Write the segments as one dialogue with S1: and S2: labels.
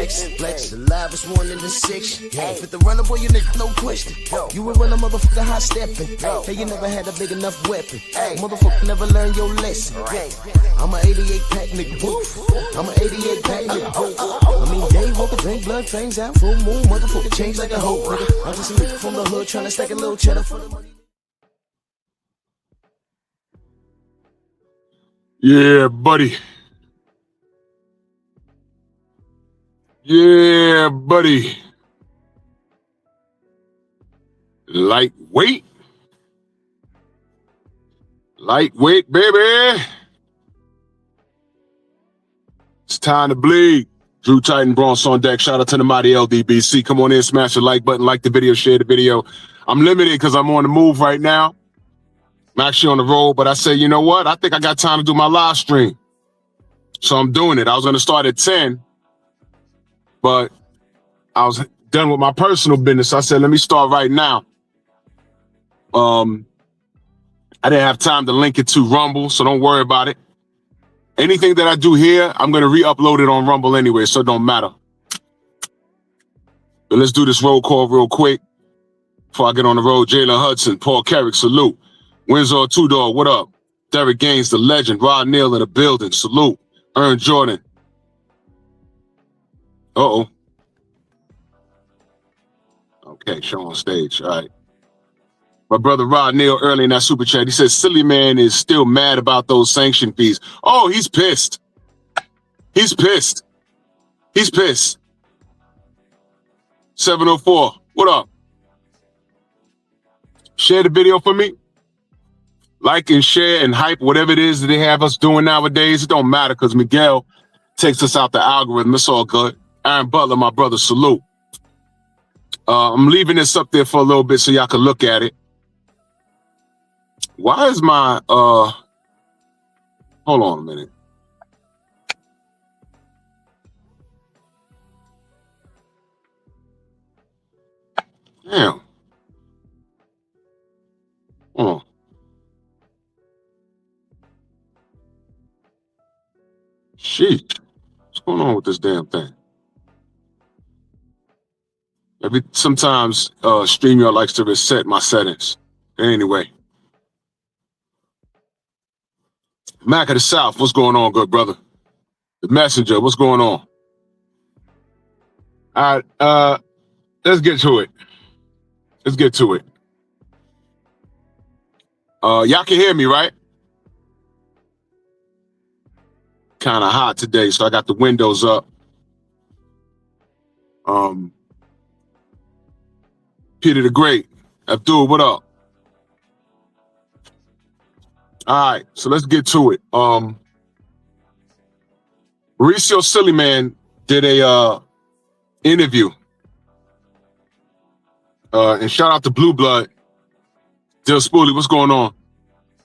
S1: Flex, the livest one in the section. Fit the runner, boy, you nigga, no question. You will run a motherfucker high stepping. Hey, you never had a big enough weapon. Motherfucker never learned your lesson. I'm an 88 pack nigga, woof. I'm an 88 pack nigga, woof. I mean, day walker, drink blood, fangs out, full moon, motherfucker, change like a hoe, nigga. I'm just a nigga from the hood trying to stack a little cheddar for the money.
S2: Yeah, buddy. Yeah, buddy. Lightweight. Lightweight, baby. It's time to bleed. Drew Titan, Bronx on deck. Shout out to the mighty LDBC. Come on in, smash the like button, like the video, share the video. I'm limited because I'm on the move right now. I'm actually on the road, but I say, you know what? I think I got time to do my live stream. So I'm doing it. I was going to start at 10, but I was done with my personal business. I said, let me start right now. I didn't have time to link it to Rumble, so don't worry about it. Anything that I do here, I'm going to re-upload it on Rumble anyway, so it don't matter. But let's do this roll call real quick before I get on the road. Jalen Hudson, Paul Carrick, salute. Windsor Tudor, what up? Derek Gaines, the legend. Rod Neal in the building, salute. Ern Jordan. Uh-oh. Okay, show on stage, all right. My brother Rod Neal early in that super chat, he says, Sillyman is still mad about those sanction fees. Oh, he's pissed. He's pissed. He's pissed. 704, what up? Share the video for me. Like and share and hype whatever it is that they have us doing nowadays. It don't matter because Miguel takes us out the algorithm. It's all good. Aaron Butler, my brother, salute. I'm leaving this up there for a little bit so y'all can look at it. Why is my, hold on a minute. Damn. Hold on. Sheesh. What's going on with this damn thing? Sometimes StreamYard likes to reset my settings. Anyway. Mac of the South, what's going on, good brother? The Messenger, what's going on? All right, let's get to it. Let's get to it. Y'all can hear me, right? Kind of hot today, so I got the windows up. Peter the Great, Abdul, what up? All right, so let's get to it. Mauricio Sillyman did a interview. And shout out to Blue Blood. Dill Spoolie, what's going on?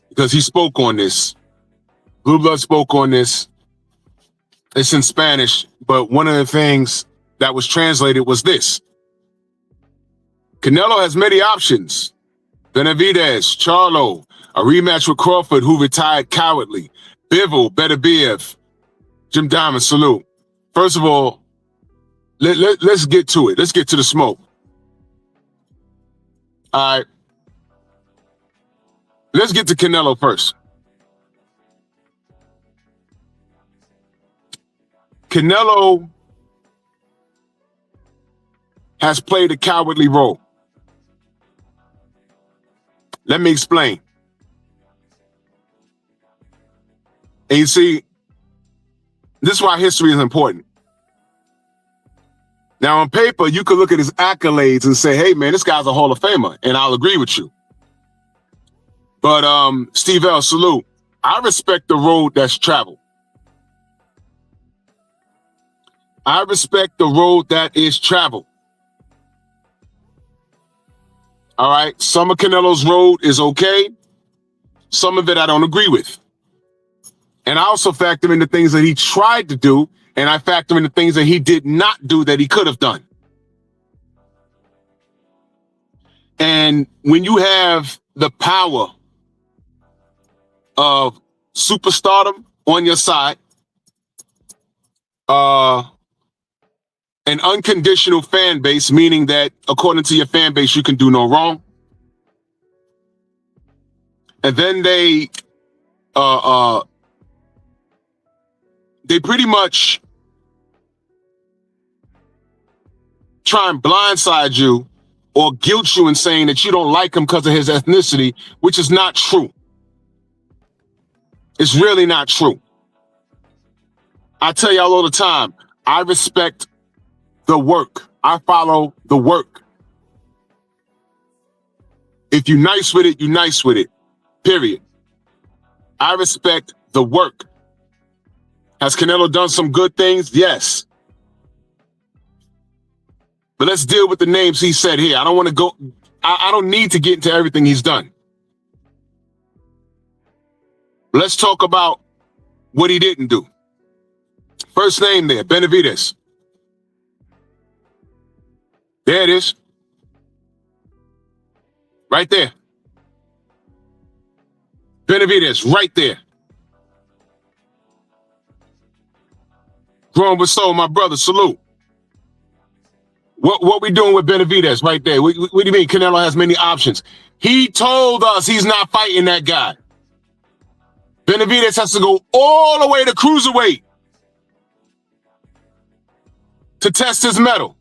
S2: Because he spoke on this. Blue Blood spoke on this. It's in Spanish, but one of the things that was translated was this. Canelo has many options. Benavidez, Charlo, a rematch with Crawford, who retired cowardly. Bivol, Beterbiev, Jim Diamond, salute. First of all, let's get to it. Let's get to the smoke. All right. Let's get to Canelo first. Canelo has played a cowardly role. Let me explain. And you see, this is why history is important. Now, on paper, you could look at his accolades and say, hey, man, this guy's a Hall of Famer, and I'll agree with you. But Steve L, salute. I respect the road that's traveled. I respect the road that is traveled. All right. Some of Canelo's road is okay. Some of it I don't agree with. And I also factor in the things that he tried to do, and I factor in the things that he did not do that he could have done. And when you have the power of superstardom on your side, an unconditional fan base, meaning that according to your fan base, you can do no wrong. And then they pretty much try and blindside you or guilt you in saying that you don't like him because of his ethnicity, which is not true. It's really not true. I tell y'all all the time, I respect the work. I follow the work. If you're nice with it, you're nice with it. Period. I respect the work. Has Canelo done some good things? Yes. But let's deal with the names he said here. I don't want to go, I don't need to get into everything he's done. Let's talk about what he didn't do. First name there, Benavidez. There it is. Right there. Benavidez, right there. Growing with soul, my brother, salute. What we doing with Benavidez right there? What do you mean Canelo has many options? He told us he's not fighting that guy. Benavidez has to go all the way to cruiserweight to test his mettle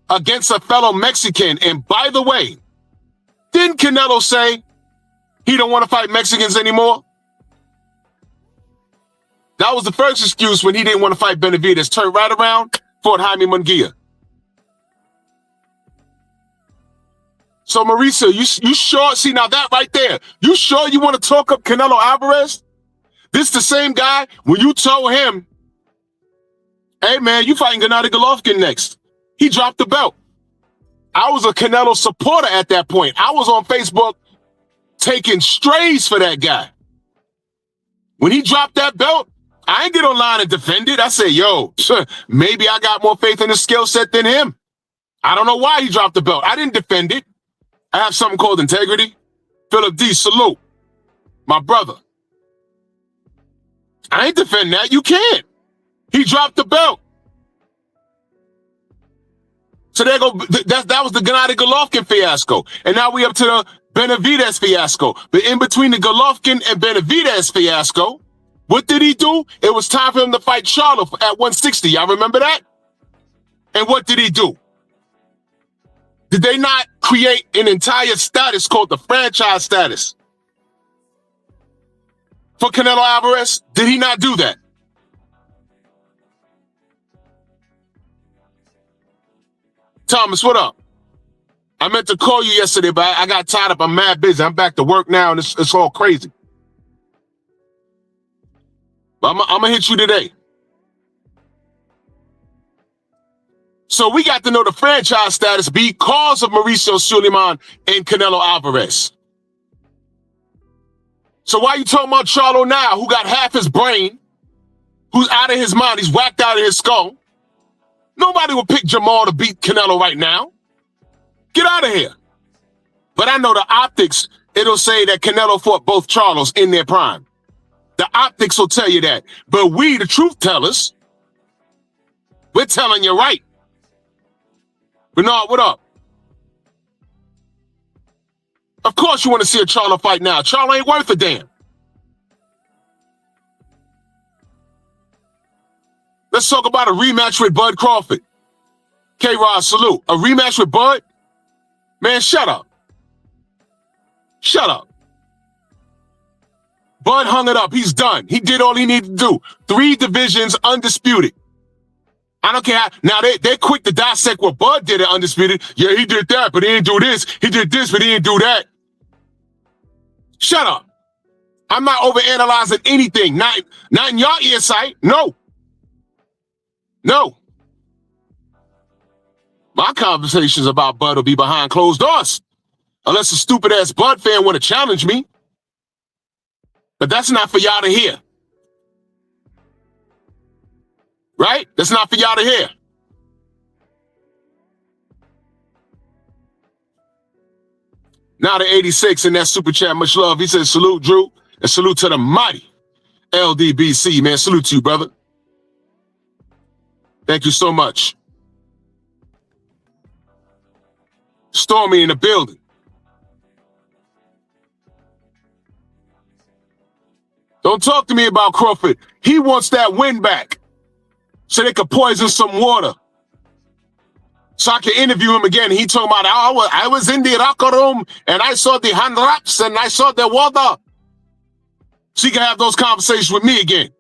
S2: against a fellow Mexican. And by the way, didn't Canelo say he don't want to fight Mexicans anymore? That was the first excuse when he didn't want to fight Benavidez. Turned right around, fought Jaime Munguia. So Mauricio, you sure? See, now that right there, you sure you want to talk up Canelo Alvarez? This the same guy when you told him, hey man, you fighting Gennady Golovkin next. He dropped the belt. I was a Canelo supporter at that point. I was on Facebook taking strays for that guy. When he dropped that belt, I ain't get online and defend it. I say, yo, maybe I got more faith in his skill set than him. I don't know why he dropped the belt. I didn't defend it. I have something called integrity. Philip D, salute. My brother. I ain't defend that. You can't. He dropped the belt. So there go. That was the Gennady Golovkin fiasco. And now we up to the Benavidez fiasco. But in between the Golovkin and Benavidez fiasco, what did he do? It was time for him to fight Charlo at 160. Y'all remember that? And what did he do? Did they not create an entire status called the franchise status for Canelo Alvarez? Did he not do that? Thomas, what up? I meant to call you yesterday, but I got tied up. I'm mad busy. I'm back to work now, and it's all crazy. But I'm going to hit you today. So we got to know the franchise status because of Mauricio Sillyman and Canelo Alvarez. So why you talking about Charlo now, who got half his brain, who's out of his mind, he's whacked out of his skull? Nobody will pick Jamal to beat Canelo right now. Get out of here. But I know the optics, it'll say that Canelo fought both Charlos in their prime. The optics will tell you that. But we, the truth tellers, we're telling you right. Bernard, what up? Of course you want to see a Charlo fight now. Charlo ain't worth a damn. Let's talk about a rematch with Bud Crawford. K-Rod, salute. A rematch with Bud? Man, shut up. Shut up. Bud hung it up. He's done. He did all he needed to do. 3 divisions, undisputed. I don't care how. Now, they're quick to dissect what Bud did at undisputed. Yeah, he did that, but he didn't do this. He did this, but he didn't do that. Shut up. I'm not overanalyzing anything. Not in your ear sight. No. No. My conversations about Bud will be behind closed doors. Unless a stupid-ass Bud fan want to challenge me. But that's not for y'all to hear. Right? That's not for y'all to hear. Now the 86 in that super chat, much love. He says, salute, Drew, and salute to the mighty LDBC, man. Salute to you, brother. Thank you so much. Stormy in the building. Don't talk to me about Crawford. He wants that win back so they could poison some water. So I can interview him again. He talking about, I was in the locker room and I saw the hand wraps and I saw the water. So he can have those conversations with me again.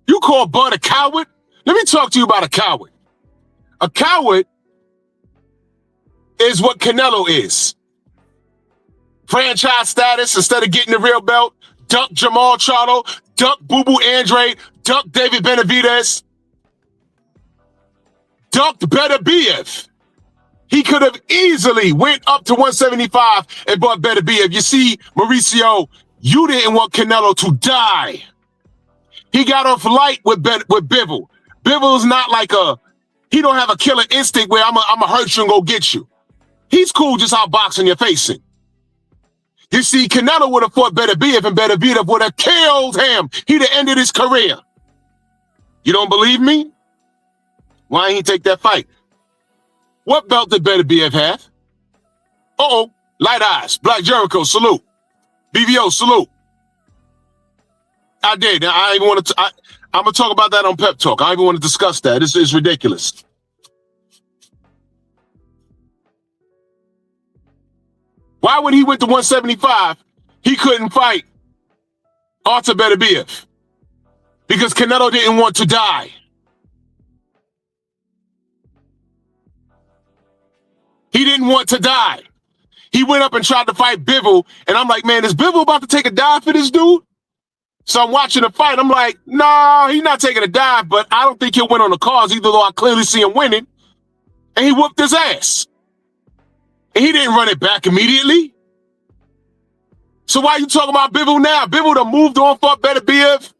S2: You call Bud a coward? Let me talk to you about a coward. A coward is what Canelo is. Franchise status, instead of getting the real belt, duck Jamal Charlo, duck Boo Boo Andre, duck David Benavidez, ducked Beterbiev. He could have easily went up to 175 and bought Beterbiev. You see, Mauricio, you didn't want Canelo to die. He got off light with Bivol. Bivol's not like he don't have a killer instinct where I'm a hurt you and go get you. He's cool just outboxing your facing. You see, Canelo would have fought Beterbiev and Beterbiev would have killed him. He'd have ended his career. You don't believe me? Why ain't he take that fight? What belt did Beterbiev have? Uh-oh, Light Eyes, Black Jericho, salute. BVO, salute. I did. I even want to. I'm gonna talk about that on Pep Talk. I don't even want to discuss that. This is ridiculous. Why when he went to 175, he couldn't fight Artur Beterbiev? Because Canelo didn't want to die. He didn't want to die. He went up and tried to fight Bivol, and I'm like, man, is Bivol about to take a dive for this dude? So I'm watching the fight. I'm like, nah, he's not taking a dive, but I don't think he'll win on the cards, either though I clearly see him winning. And he whooped his ass. And he didn't run it back immediately. So why are you talking about Bivol now? Bivol done moved on for Beterbiev.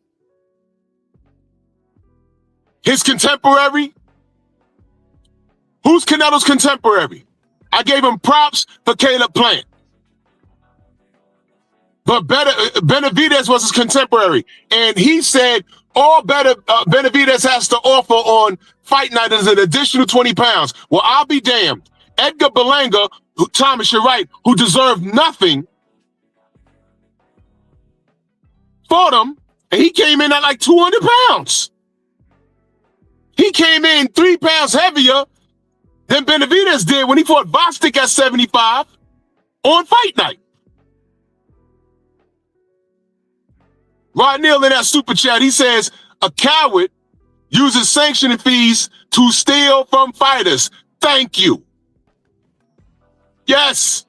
S2: His contemporary. Who's Canelo's contemporary? I gave him props for Caleb Plant. But Benavidez was his contemporary. And he said all Benavidez has to offer on fight night is an additional 20 pounds. Well, I'll be damned. Edgar Berlanga, Thomas, you're right, who deserved nothing, fought him, and he came in at like 200 pounds. He came in 3 pounds heavier than Benavidez did when he fought Bostic at 75 on fight night. Rod Neal in that super chat, he says, a coward uses sanctioning fees to steal from fighters. Thank you. Yes.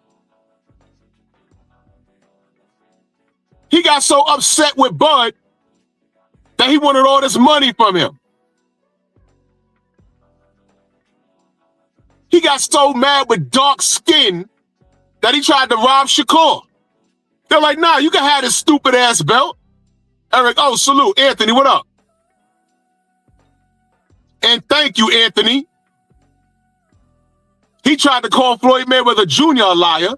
S2: He got so upset with Bud that he wanted all this money from him. He got so mad with dark skin that he tried to rob Shakur. They're like, nah, you can have this stupid ass belt. Eric, oh, salute. Anthony, what up? And thank you, Anthony. He tried to call Floyd Mayweather Jr. a liar.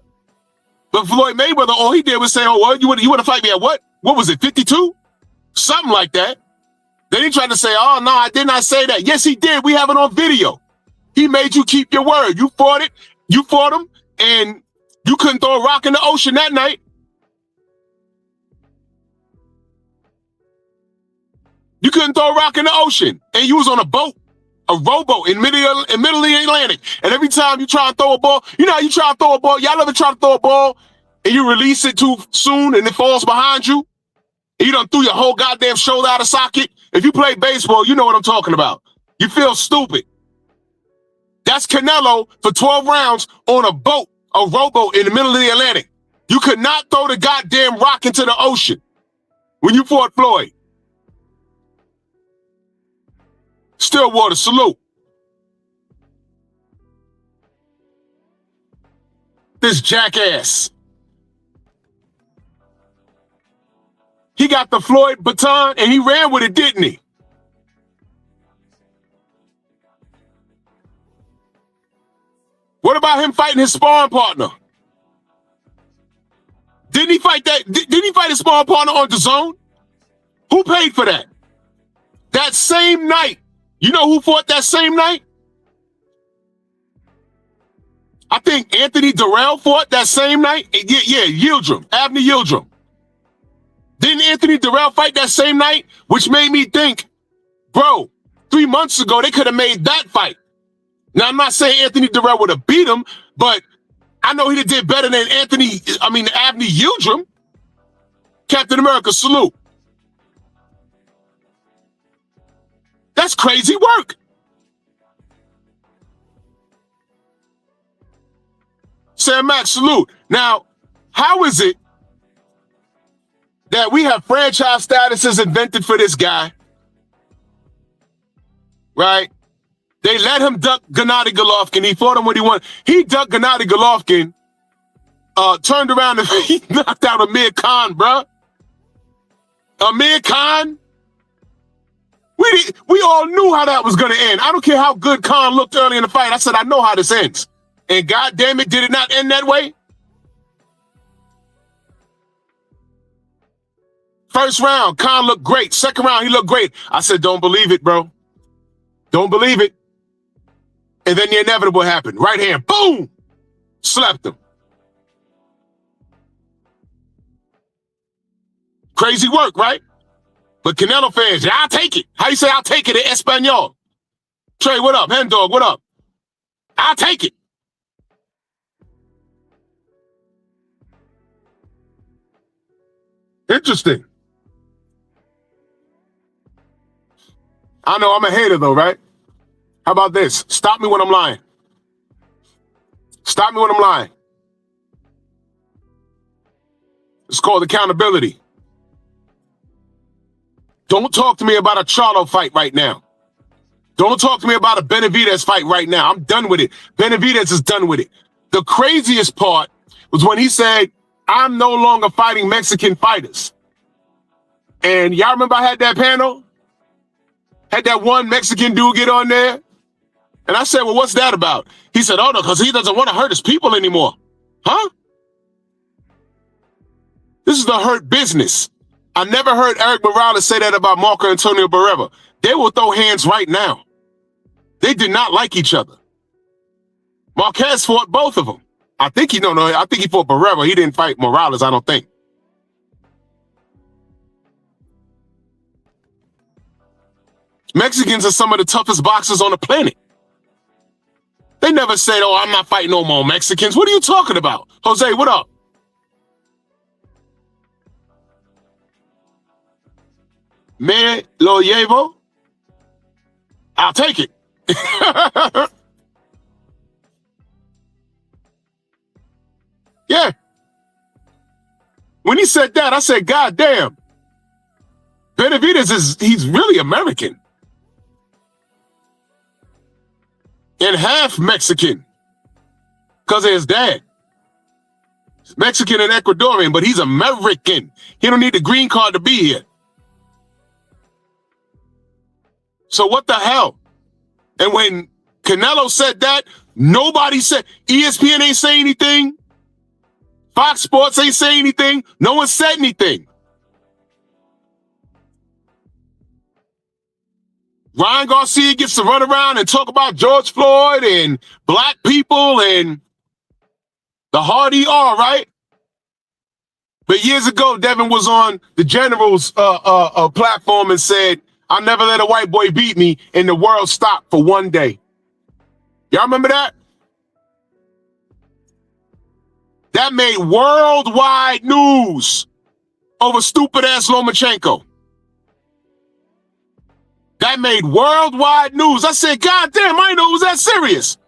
S2: But Floyd Mayweather, all he did was say, oh, well, you want to fight me at what? What was it, 52? Something like that. Then he tried to say, oh, no, I did not say that. Yes, he did. We have it on video. He made you keep your word. You fought it. You fought him, and you couldn't throw a rock in the ocean that night. You couldn't throw a rock in the ocean, and you was on a boat, a rowboat in middle of the Atlantic. And every time you try to throw a ball, you know how you try to throw a ball? Y'all ever try to throw a ball and you release it too soon and it falls behind you? And you done threw your whole goddamn shoulder out of socket? If you play baseball, you know what I'm talking about. You feel stupid. That's Canelo for 12 rounds on a boat, a rowboat in the middle of the Atlantic. You could not throw the goddamn rock into the ocean when you fought Floyd. Stillwater, salute. This jackass. He got the Floyd baton and he ran with it, didn't he? What about him fighting his sparring partner? Didn't he fight that? Didn't he fight his sparring partner on DAZN? Who paid for that? That same night, you know who fought that same night? I think Anthony Durrell fought that same night. Yeah, Yildirim, Abner Yildirim. Didn't Anthony Durrell fight that same night? Which made me think, bro, 3 months ago, they could have made that fight. Now, I'm not saying Anthony Durrell would have beat him, but I know he did better than Abner Yildirim. Captain America, salute. That's crazy work. Sam Max, salute. Now, how is it that we have franchise statuses invented for this guy, right? They let him duck Gennady Golovkin. He fought him when he won. He ducked Gennady Golovkin, turned around and he knocked out Amir Khan, bruh. Amir Khan. We all knew how that was going to end. I don't care how good Khan looked early in the fight. I said, I know how this ends. And God damn it, did it not end that way? First round, Khan looked great. Second round, he looked great. I said, don't believe it, bro. Don't believe it. And then the inevitable happened. Right hand, boom! Slapped him. Crazy work, right? But Canelo fans, yeah, I'll take it. How you say I'll take it in Espanol? Trey, what up? Hen Dog, what up? I'll take it. Interesting. I know I'm a hater though, right? How about this? Stop me when I'm lying. Stop me when I'm lying. It's called accountability. Don't talk to me about a Charlo fight right now. Don't talk to me about a Benavidez fight right now. I'm done with it. Benavidez is done with it. The craziest part was when he said, I'm no longer fighting Mexican fighters. And y'all remember I had that panel? Had that one Mexican dude get on there? And I said, well, what's that about? He said, oh, no, because he doesn't want to hurt his people anymore. Huh? This is the hurt business. I never heard Eric Morales say that about Marco Antonio Barrera. They will throw hands right now. They did not like each other. Marquez fought both of them. I think he fought Barrera. He didn't fight Morales, I don't think. Mexicans are some of the toughest boxers on the planet. They never said, oh, I'm not fighting no more Mexicans. What are you talking about? Jose, what up? Me lo llevo. I'll take it. Yeah. When he said that, I said, God damn. Benavidez he's really American. And half Mexican. Because of his dad. He's Mexican and Ecuadorian, but he's American. He don't need the green card to be here. So what the hell? And when Canelo said that, nobody said, ESPN ain't saying anything. Fox Sports ain't saying anything. No one said anything. Ryan Garcia gets to run around and talk about George Floyd and black people and the hard ER, right? But years ago, Devin was on the General's platform and said, I'll never let a white boy beat me, and the world stopped for one day. Y'all remember that? That made worldwide news over stupid-ass Lomachenko. That made worldwide news. I said, God damn, I didn't know it was that serious.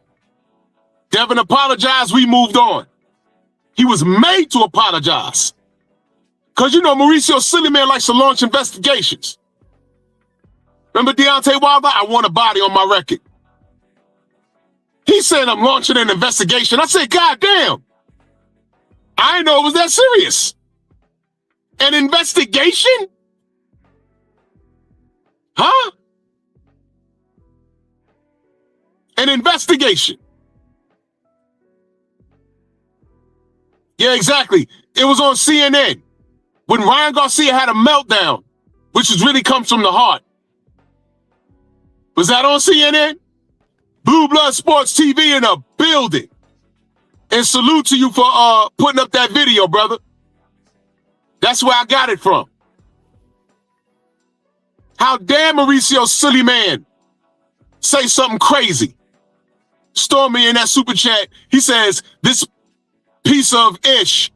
S2: Devin apologized, we moved on. He was made to apologize. Because, you know, Mauricio Sillyman likes to launch investigations. Remember Deontay Wilder? I want a body on my record. He said I'm launching an investigation. I said, God damn. I didn't know it was that serious. An investigation? Huh? An investigation. Yeah, exactly. It was on CNN when Ryan Garcia had a meltdown, which really comes from the heart. Was that on CNN? Blue Blood Sports TV in a building. And salute to you for putting up that video, brother. That's where I got it from. How dare Mauricio Sillyman say something crazy? Storm me in that super chat. He says, this piece of ish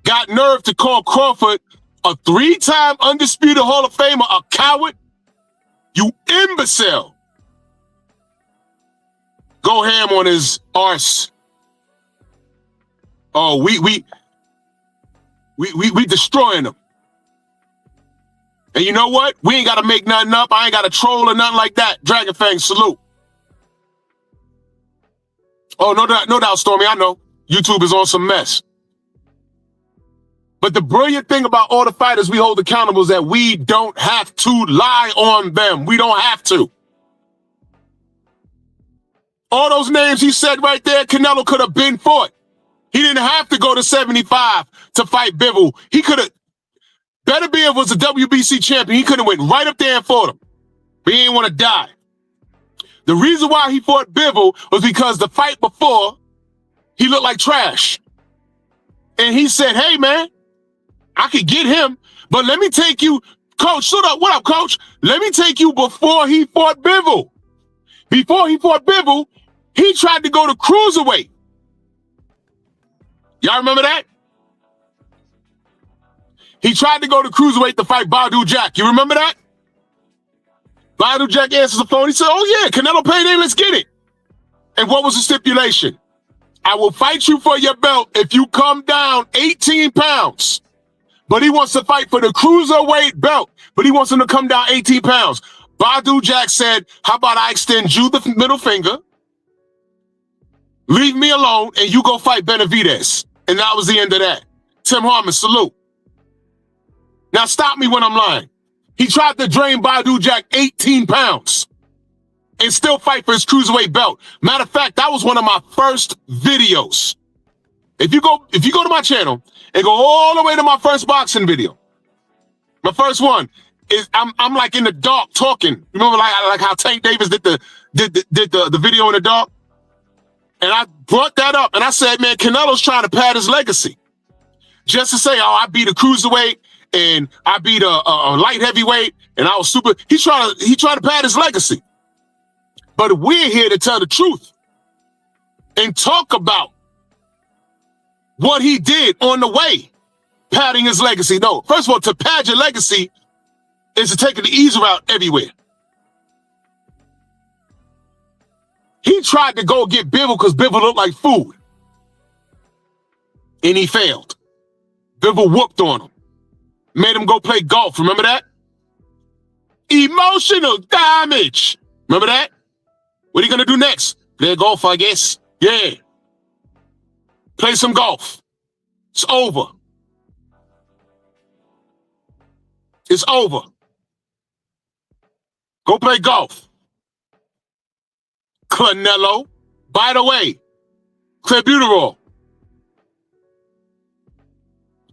S2: got nerve to call Crawford a 3-time undisputed Hall of Famer a coward? You imbecile. Go ham on his arse. Oh, we destroying him. And you know what? We ain't got to make nothing up. I ain't got to troll or nothing like that. Dragon Fang, salute. Oh, no doubt, Stormy. I know. YouTube is on some mess. But the brilliant thing about all the fighters we hold accountable is that we don't have to lie on them. We don't have to. All those names he said right there, Canelo could have been fought. He didn't have to go to 75 to fight Bivol. He could have. Beterbiev was a WBC champion. He could have went right up there and fought him. But he didn't want to die. The reason why he fought Bivol was because the fight before, he looked like trash. And he said, hey, man, I could get him, but let me take you. Coach, shut up. What up, Coach? Let me take you before he fought Bivol. Before he fought Bivol, he tried to go to cruiserweight. Y'all remember that? He tried to go to cruiserweight to fight Badu Jack. You remember that? Badu Jack answers the phone. He said, oh, yeah, Canelo payday, let's get it. And what was the stipulation? I will fight you for your belt if you come down 18 pounds. But he wants to fight for the cruiserweight belt. But he wants him to come down 18 pounds. Badu Jack said, how about I extend you the middle finger, leave me alone, and you go fight Benavidez. And that was the end of that. Tim Harmon, salute. Now stop me when I'm lying. He tried to drain Badu Jack 18 pounds and still fight for his cruiserweight belt. Matter of fact, that was one of my first videos. If you go to my channel and go all the way to my first boxing video, my first one is I'm like in the dark talking. Remember like how Tank Davis did the video in the dark? And I brought that up and I said, man, Canelo's trying to pad his legacy. Just to say, oh, I beat a cruiserweight and I beat a light heavyweight and I was super. He tried to pad his legacy. But we're here to tell the truth and talk about what he did on the way, padding his legacy. No, first of all, to pad your legacy is to take the easy route everywhere. He tried to go get Bivol because Bivol looked like food. And he failed. Bivol whooped on him. Made him go play golf. Remember that? Emotional damage. Remember that? What are you going to do next? Play golf, I guess. Yeah. Play some golf. It's over. It's over. Go play golf. Canelo. By the way, clenbuterol.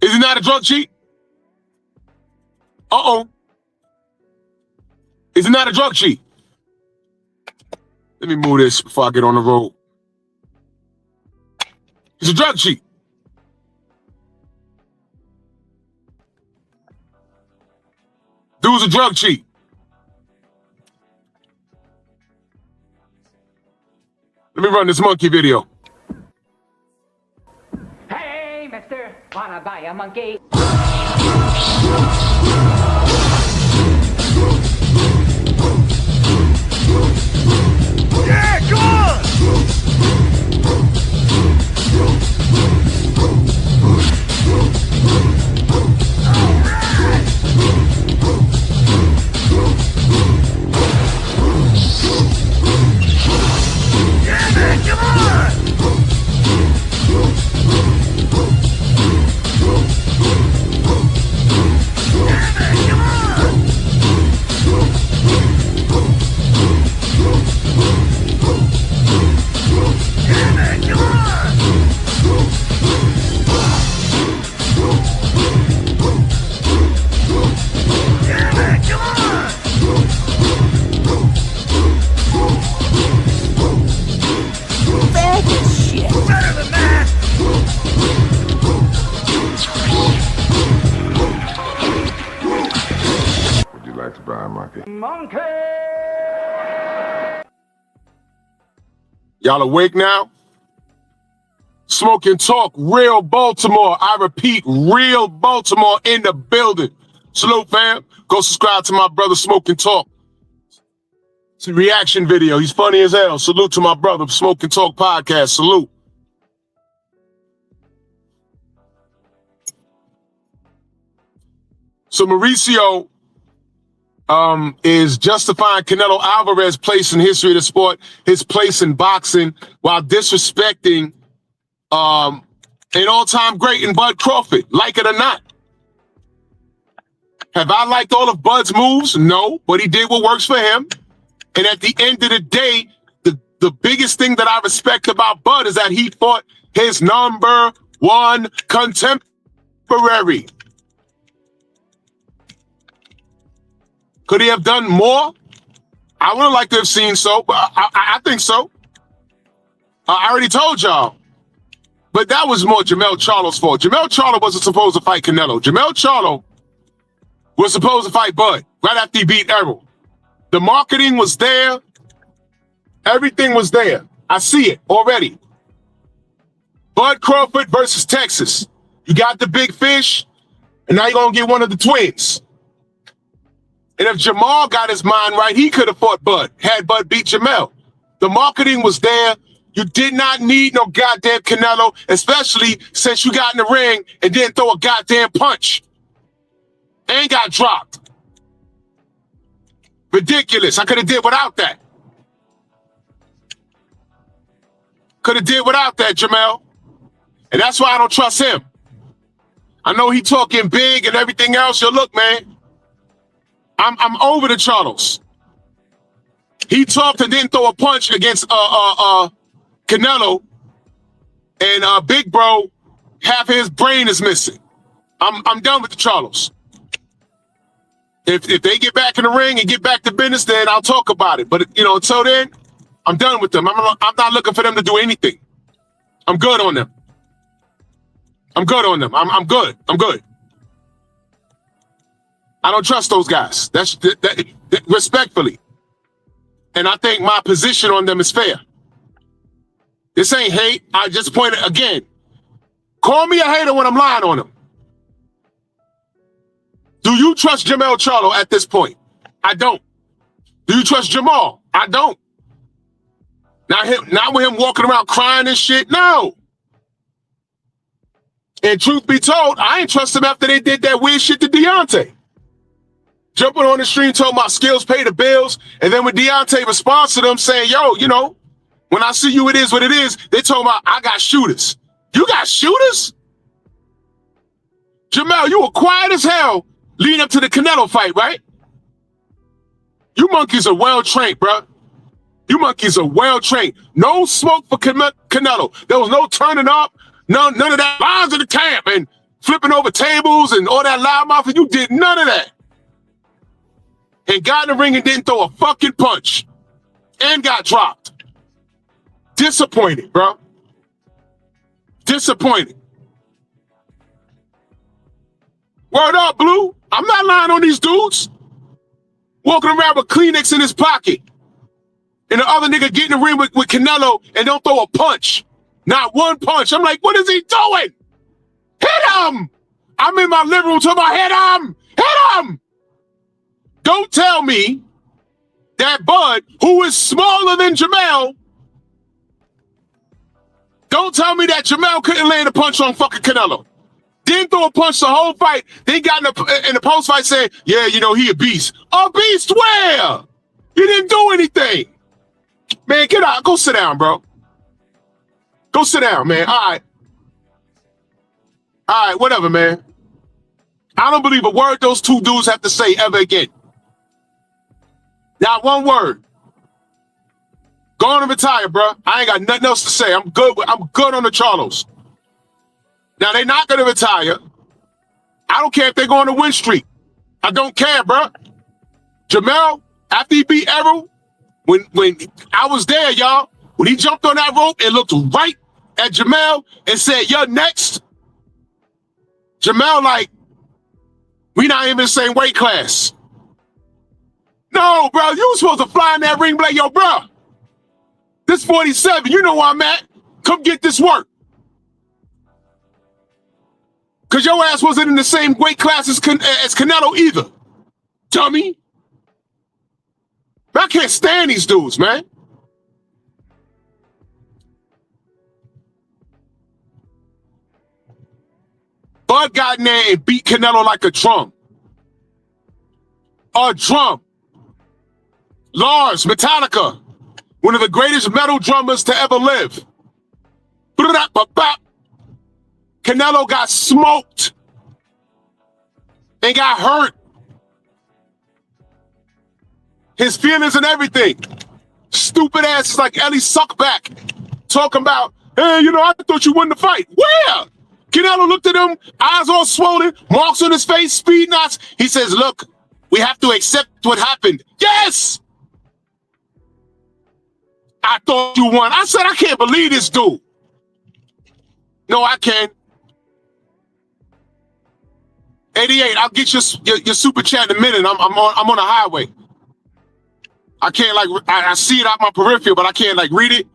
S2: Is he not a drug cheat? Uh-oh. Is he not a drug cheat? Let me move this before I get on the road. He's a drug cheat. Dude's a drug cheat. Let me run this monkey video.
S3: Hey, mister, wanna buy a monkey?
S4: Yeah, come on! Yeah, man, come on! Yeah, man, come on!
S5: monkey.
S3: Monkey!
S2: Y'all awake now? Smoke and Talk, real Baltimore. I repeat, real Baltimore in the building. Salute, fam. Go subscribe to my brother Smoke and Talk. It's a reaction video. He's funny as hell. Salute to my brother, Smoke and Talk podcast. Salute. So Mauricio is justifying Canelo Alvarez's place in history of the sport, his place in boxing, while disrespecting an all-time great in Bud Crawford, like it or not. Have I liked all of Bud's moves? No, but he did what works for him. And at the end of the day, the biggest thing that I respect about Bud is that he fought his number one contemporary. Could he have done more? I would have liked to have seen so, but I think so. I already told y'all. But that was more Jermell Charlo's fault. Jermell Charlo wasn't supposed to fight Canelo. Jermell Charlo was supposed to fight Bud right after he beat Errol. The marketing was there. Everything was there. I see it already. Bud Crawford versus Texas. You got the big fish, and now you're going to get one of the twins. And if Jamal got his mind right, he could have fought Bud, had Bud beat Jermell. The marketing was there. You did not need no goddamn Canelo, especially since you got in the ring and didn't throw a goddamn punch. And got dropped. Ridiculous. I could have did without that. Could have did without that, Jermell. And that's why I don't trust him. I know he talking big and everything else. Yo, look, man. I'm over the Charlos. He talked and didn't throw a punch against Canelo, and Big Bro, half his brain is missing. I'm done with the Charlos. If they get back in the ring and get back to business, then I'll talk about it. But until then, I'm done with them. I'm not looking for them to do anything. I'm good on them. I'm good on them. I'm good. I'm good. I don't trust those guys. That's respectfully. And I think my position on them is fair. This ain't hate. I just pointed again. Call me a hater when I'm lying on them. Do you trust Jermell Charlo at this point? I don't. Do you trust Jamal? I don't. Not with him walking around crying and shit. No. And truth be told, I ain't trust him after they did that weird shit to Deontay. Jumping on the stream, told my skills pay the bills. And then when Deontay responds to them saying, yo, when I see you, it is what it is. They told me, I got shooters. You got shooters? Jermell, you were quiet as hell leading up to the Canelo fight, right? You monkeys are well-trained, bro. You monkeys are well-trained. No smoke for Canelo. There was no turning up, none of that lines of the camp and flipping over tables and all that loudmouth. You did none of that. And got in the ring and didn't throw a fucking punch. And got dropped. Disappointed, bro. Disappointed. Word up, Blue. I'm not lying on these dudes. Walking around with Kleenex in his pocket. And the other nigga get in the ring with Canelo and don't throw a punch. Not one punch. I'm like, what is he doing? Hit him! I'm in my living room talking about hit him! Hit him! Don't tell me that Bud, who is smaller than Jermell, don't tell me that Jermell couldn't land a punch on fucking Canelo. Didn't throw a punch the whole fight. They got in the post-fight saying, yeah, he a beast. A beast where? You didn't do anything. Man, get out. Go sit down, bro. Go sit down, man. All right. All right, whatever, man. I don't believe a word those two dudes have to say ever again. Not one word. Go on and retire, bro. I ain't got nothing else to say. I'm good on the Charlos. Now, they're not going to retire. I don't care if they're going to win streak. I don't care, bro. Jermell, after he beat Errol, when I was there, y'all, when he jumped on that rope and looked right at Jermell and said, you're next, Jermell, like, we not even in the same weight class. No, bro, you were supposed to fly in that ring, like, yo, bro, this 47, you know where I'm at. Come get this work. Because your ass wasn't in the same weight class as Canelo either, dummy. I can't stand these dudes, man. Bud got in there and beat Canelo like a drum. A drum. Lars, Metallica, one of the greatest metal drummers to ever live. Canelo got smoked and got hurt. His feelings and everything. Stupid asses like Ellie Suckback talking about, hey, you know, I thought you won the fight. Where? Canelo looked at him, eyes all swollen, marks on his face, speed knots. He says, look, we have to accept what happened. Yes! I thought you won. I said, I can't believe this dude. No, I can. 88, I'll get your super chat in a minute. I'm on a highway. I can't I see it out my peripheral, but I can't read it.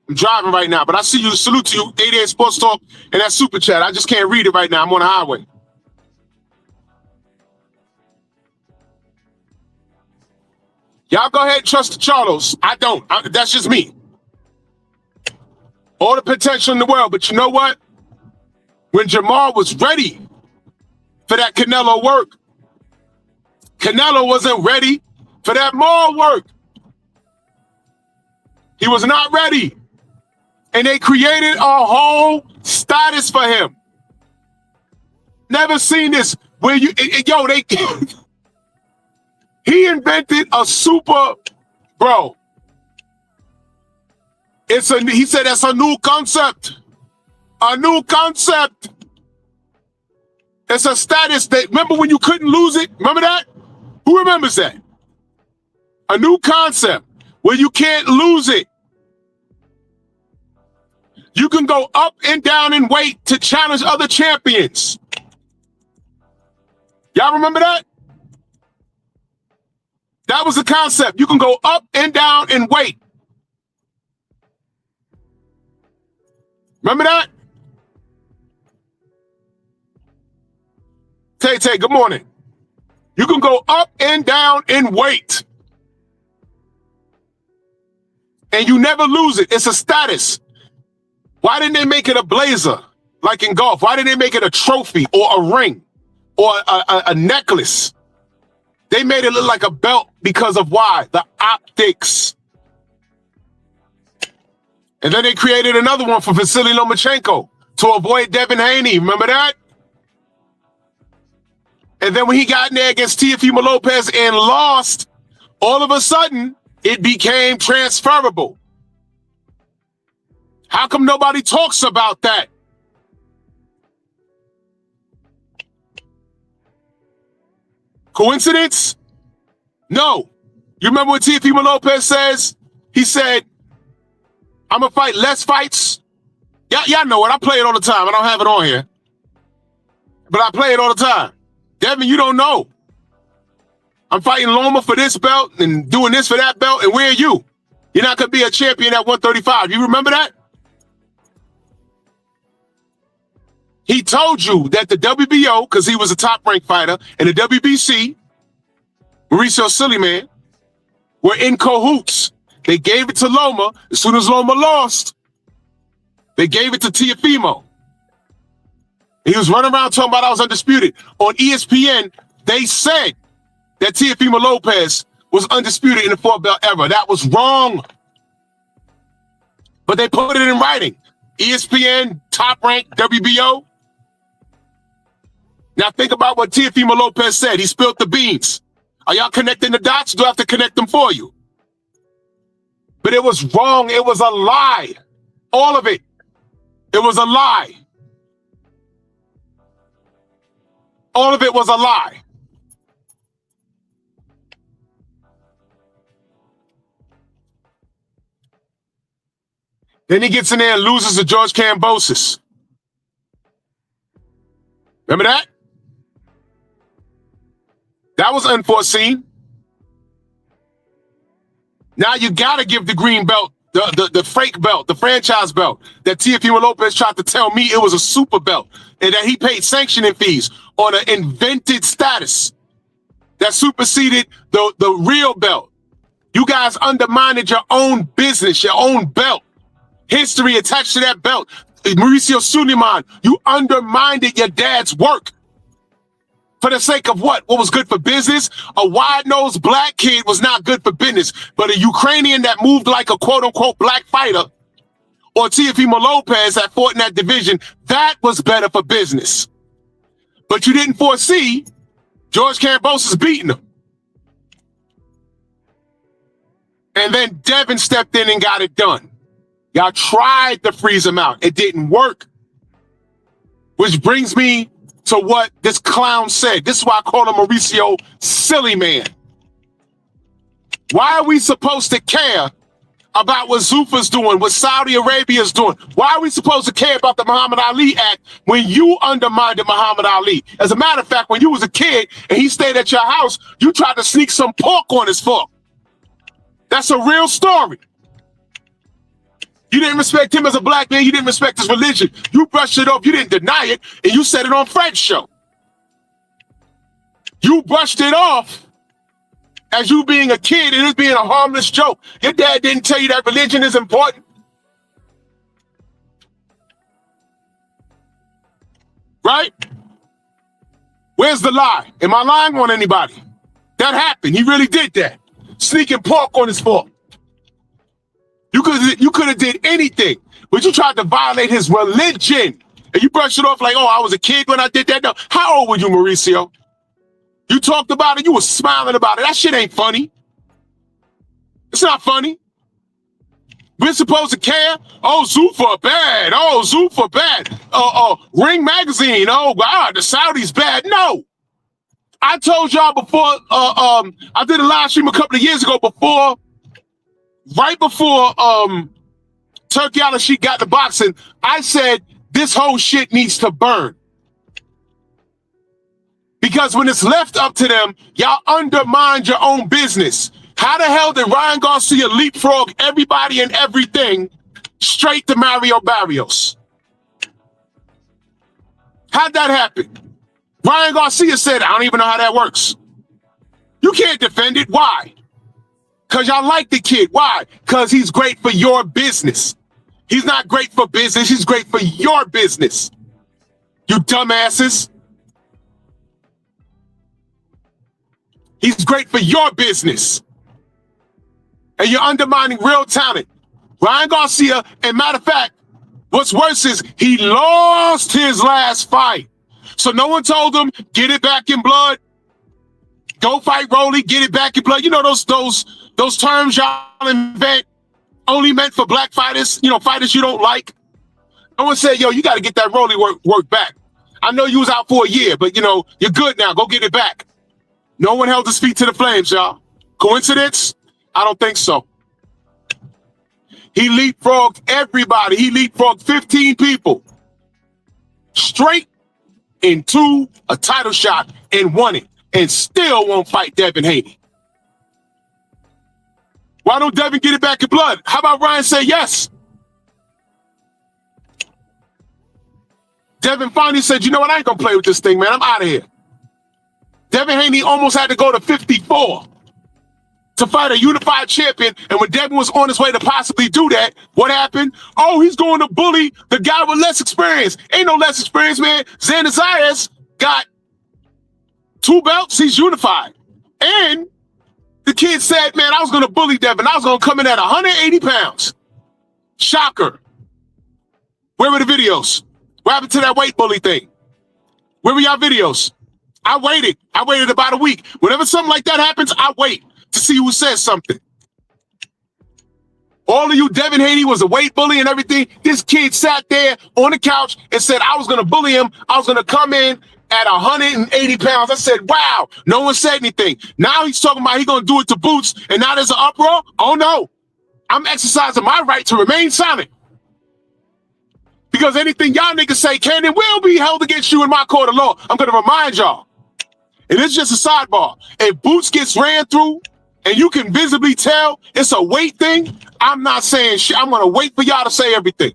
S2: I'm driving right now, but I see you. Salute to you, 88 Sports Talk and that super chat. I just can't read it right now. I'm on a highway. Y'all go ahead and trust the Charlos. I don't. That's just me. All the potential in the world, but you know what? When Jamal was ready for that Canelo work, Canelo wasn't ready for that more work. He was not ready. And they created a whole status for him. Never seen this. Where he invented a super, bro. He said that's a new concept. A new concept. It's a status that, remember when you couldn't lose it? Remember that? Who remembers that? A new concept where you can't lose it. You can go up and down in weight to challenge other champions. Y'all remember that? That was the concept. You can go up and down in weight. Remember that? Tay, good morning. You can go up and down in weight. And you never lose it. It's a status. Why didn't they make it a blazer like in golf? Why didn't they make it a trophy or a ring or a necklace? They made it look like a belt because of why? The optics. And then they created another one for Vasily Lomachenko to avoid Devin Haney. Remember that? And then when he got in there against Teofimo Lopez and lost, all of a sudden, it became transferable. How come nobody talks about that? Coincidence? No. You remember what Teofimo Lopez says? He said, I'm going to fight less fights. Y'all know it. I play it all the time. I don't have it on here. But I play it all the time. Devin, you don't know. I'm fighting Loma for this belt and doing this for that belt. And where are you? You're not going to be a champion at 135. You remember that? He told you that the WBO, because he was a top-ranked fighter, and the WBC, Mauricio Sillyman, were in cahoots. They gave it to Loma. As soon as Loma lost, they gave it to Teofimo. He was running around talking about I was undisputed. On ESPN, they said that Teofimo Lopez was undisputed in the 4-belt era. That was wrong. But they put it in writing. ESPN, top-ranked WBO. Now think about what Teofimo Lopez said. He spilled the beans. Are y'all connecting the dots? Do I have to connect them for you? But it was wrong. It was a lie. All of it. It was a lie. All of it was a lie. Then he gets in there and loses to George Kambosos. Remember that? That was unforeseen. Now you gotta give the green belt, the fake belt, the franchise belt that Teofimo Lopez tried to tell me it was a super belt and that he paid sanctioning fees on an invented status that superseded the real belt. You guys undermined your own business, your own belt. History attached to that belt. Mauricio Sillyman, you undermined your dad's work. For the sake of what? What was good for business? A wide-nosed black kid was not good for business. But a Ukrainian that moved like a quote-unquote black fighter, or Teofimo Lopez that fought in that division, that was better for business. But you didn't foresee George Kambosos beating him. And then Devin stepped in and got it done. Y'all tried to freeze him out. It didn't work. Which brings me to what this clown said. This is why I call him Mauricio Sillyman. Why are we supposed to care about what Zuffa's doing, what Saudi Arabia's doing? Why are we supposed to care about the Muhammad Ali Act when you undermined Muhammad Ali? As a matter of fact, when you was a kid and he stayed at your house, you tried to sneak some pork on his fork. That's a real story. You didn't respect him as a black man. You didn't respect his religion. You brushed it off. You didn't deny it. And you said it on Fred's show. You brushed it off as you being a kid and it being a harmless joke. Your dad didn't tell you that religion is important. Right? Where's the lie? Am I lying on anybody? That happened. He really did that. Sneaking pork on his fork. You could have did anything, but you tried to violate his religion. And you brushed it off like, oh, I was a kid when I did that. No. How old were you, Mauricio? You talked about it. You were smiling about it. That shit ain't funny. It's not funny. We're supposed to care. Oh, Zuffa bad. Oh, Zuffa bad. Ring Magazine. Oh, God, the Saudis bad. No. I told y'all before, I did a live stream a couple of years ago right before Turkey Al-Sheikh got the boxing, I said this whole shit needs to burn. Because when it's left up to them, y'all undermine your own business. How the hell did Ryan Garcia leapfrog everybody and everything straight to Mario Barrios? How'd that happen? Ryan Garcia said, I don't even know how that works. You can't defend it. Why? Because y'all like the kid. Why? Because he's great for your business. He's not great for business. He's great for your business. You dumbasses. He's great for your business. And you're undermining real talent. Ryan Garcia, and matter of fact, what's worse is he lost his last fight. So no one told him, get it back in blood. Go fight Rolly, get it back in blood. You know those terms y'all invent only meant for black fighters, fighters you don't like. No one said, yo, you got to get that Rolly work back. I know you was out for a year, but you're good now. Go get it back. No one held his feet to the flames, y'all. Coincidence? I don't think so. He leapfrogged everybody. He leapfrogged 15 people straight into a title shot and won it, and still won't fight Devin Haney. Why don't Devin get it back in blood? How about Ryan say yes? Devin finally said, you know what? I ain't going to play with this thing, man. I'm out of here. Devin Haney almost had to go to 54 to fight a unified champion. And when Devin was on his way to possibly do that, what happened? Oh, he's going to bully the guy with less experience. Ain't no less experience, man. Xander Zayas got 2 belts. He's unified. And the kid said, man, I was going to bully Devin. I was going to come in at 180 pounds. Shocker. Where were the videos? What happened to that weight bully thing? Where were y'all videos? I waited. I waited about a week. Whenever something like that happens, I wait to see who says something. All of you, Devin Haney was a weight bully and everything. This kid sat there on the couch and said, I was going to bully him. I was going to come in at 180 pounds. I said, wow, no one said anything. Now he's talking about he's going to do it to Boots, and now there's an uproar? Oh, no. I'm exercising my right to remain silent. Because anything y'all niggas say can and will be held against you in my court of law. I'm going to remind y'all. And it's just a sidebar. If Boots gets ran through and you can visibly tell it's a weight thing, I'm not saying shit. I'm going to wait for y'all to say everything.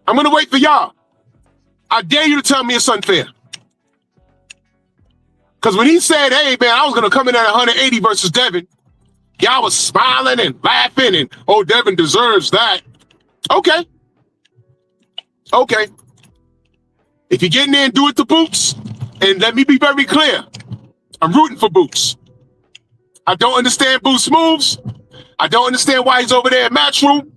S2: I'm going to wait for y'all. I dare you to tell me it's unfair. Because when he said, hey, man, I was going to come in at 180 versus Devin, y'all was smiling and laughing and, oh, Devin deserves that. Okay. Okay. If you get in there and do it to Boots, and let me be very clear, I'm rooting for Boots. I don't understand Boots' moves. I don't understand why he's over there in Matchroom.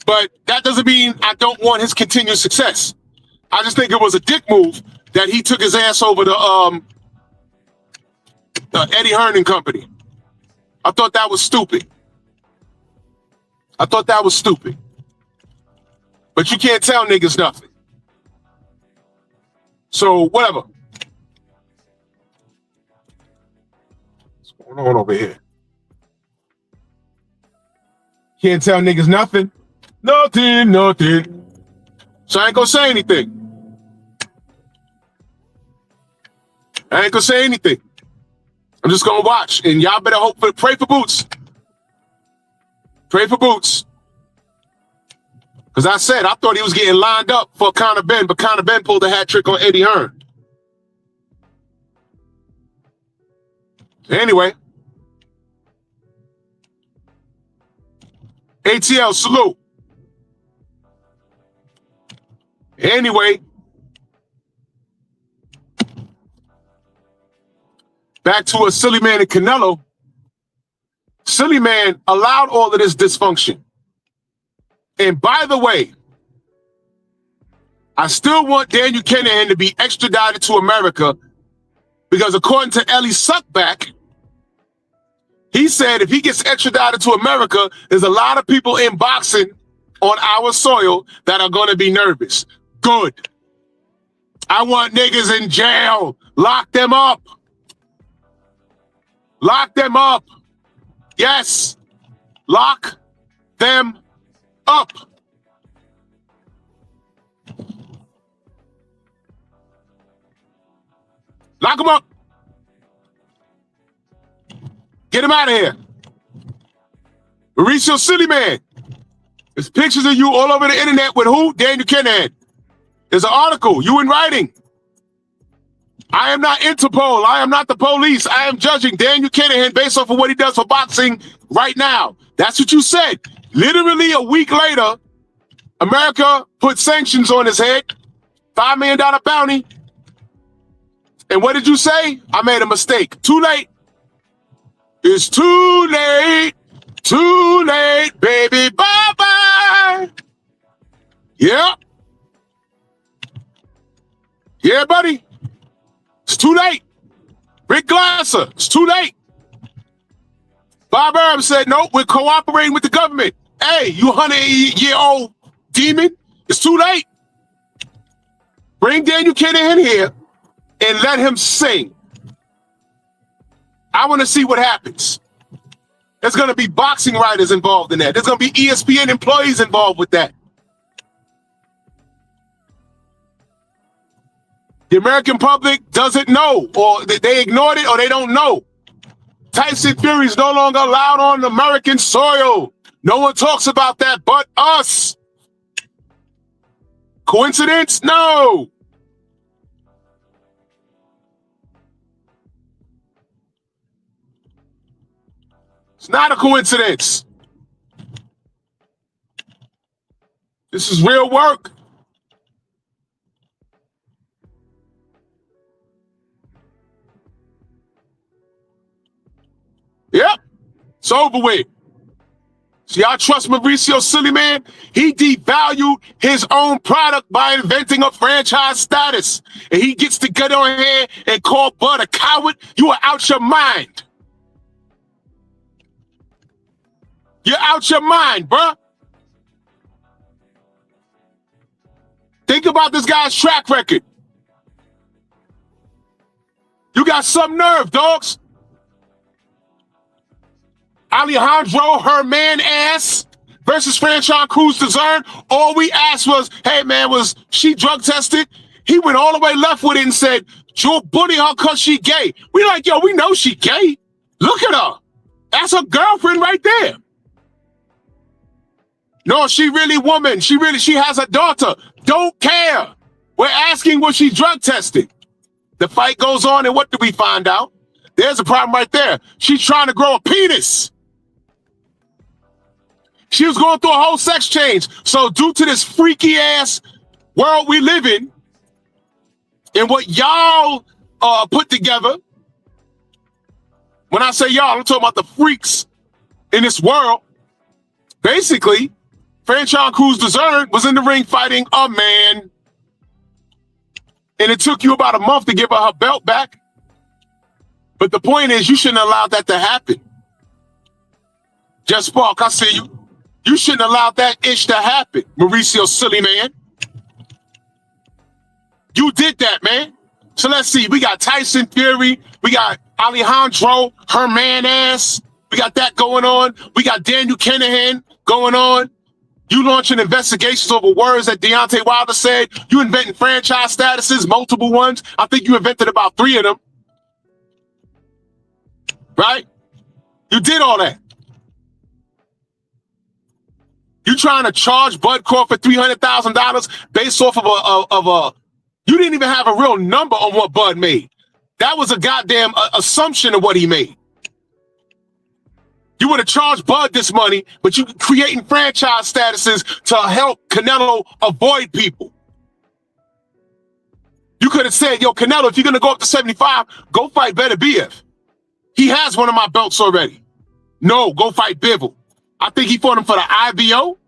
S2: But that doesn't mean I don't want his continued success. I just think it was a dick move that he took his ass over to Eddie Hearn and company. I thought that was stupid. I thought that was stupid. But you can't tell niggas nothing. So, whatever. What's going on over here? Can't tell niggas nothing. Nothing. So I ain't gonna say anything. I ain't gonna say anything. I'm just gonna watch. And y'all better pray for Boots. Pray for Boots. Because I said, I thought he was getting lined up for Conor Benn, but Conor Benn pulled a hat trick on Eddie Hearn. Anyway. ATL, salute. Anyway. Back to a Sillyman and Canelo. Sillyman allowed all of this dysfunction. And by the way, I still want Daniel Kinahan to be extradited to America because according to Ellie Suckback, he said if he gets extradited to America, there's a lot of people in boxing on our soil that are going to be nervous. Good. I want niggas in jail. Lock them up. Lock them up. Yes. Lock them up. Lock them up. Get him out of here. Mauricio Sillyman. There's pictures of you all over the internet with who? Daniel Kinahan. There's an article. You in writing. I am not Interpol. I am not the police. I am judging Daniel Kinahan based off of what he does for boxing right now. That's what you said. Literally a week later, America put sanctions on his head, $5 million bounty. And what did you say? I made a mistake. Too late. It's too late. Too late, baby. Bye-bye. Yeah. Yeah, buddy. It's too late. Rick Glasser, it's too late. Bob Arum said, no, we're cooperating with the government. Hey, you 100-year-old demon, it's too late. Bring Daniel Kinahan here and let him sing. I want to see what happens. There's going to be boxing writers involved in that. There's going to be ESPN employees involved with that. The American public doesn't know, or they ignored it, or they don't know. Tyson Fury is no longer allowed on American soil. No one talks about that but us. Coincidence? No. It's not a coincidence. This is real work. Yep, it's over with. See, I trust Mauricio Sillyman. He devalued his own product by inventing a franchise status. And he gets to get on here and call Bud a coward. You are out your mind. You're out your mind, bruh. Think about this guy's track record. You got some nerve, dogs. Alejandro, her man ass versus Franchon Cruz DAZN. All we asked was, hey man, was she drug tested? He went all the way left with it and said, you'll bully her cause she gay. We like, yo, we know she gay. Look at her. That's her girlfriend right there. No, she really woman. She has a daughter. Don't care. We're asking was she drug tested? The fight goes on, and what do we find out? There's a problem right there. She's trying to grow a penis. She was going through a whole sex change. So due to this freaky ass world we live in, and what y'all put together, when I say y'all, I'm talking about the freaks in this world. Basically, Franchon Cruz Dessert was in the ring fighting a man. And it took you about a month to give her her belt back. But the point is, you shouldn't allow that to happen. Just Spark, I see you. You shouldn't allow that ish to happen, Mauricio Sillyman. You did that, man. So let's see. We got Tyson Fury. We got Alejandro, her man ass. We got that going on. We got Daniel Kinahan going on. You launching investigations over words that Deontay Wilder said. You inventing franchise statuses, multiple ones. I think you invented about 3 of them. Right? You did all that. You trying to charge Bud Crawford $300,000 based off of a you didn't even have a real number on what Bud made. That was a goddamn assumption of what he made. You would have charged Bud this money, but you creating franchise statuses to help Canelo avoid people. You could have said, yo, Canelo, if you're going to go up to 75, go fight Beterbiev. He has one of my belts already. No, go fight Bivol. I think he fought him for the IBO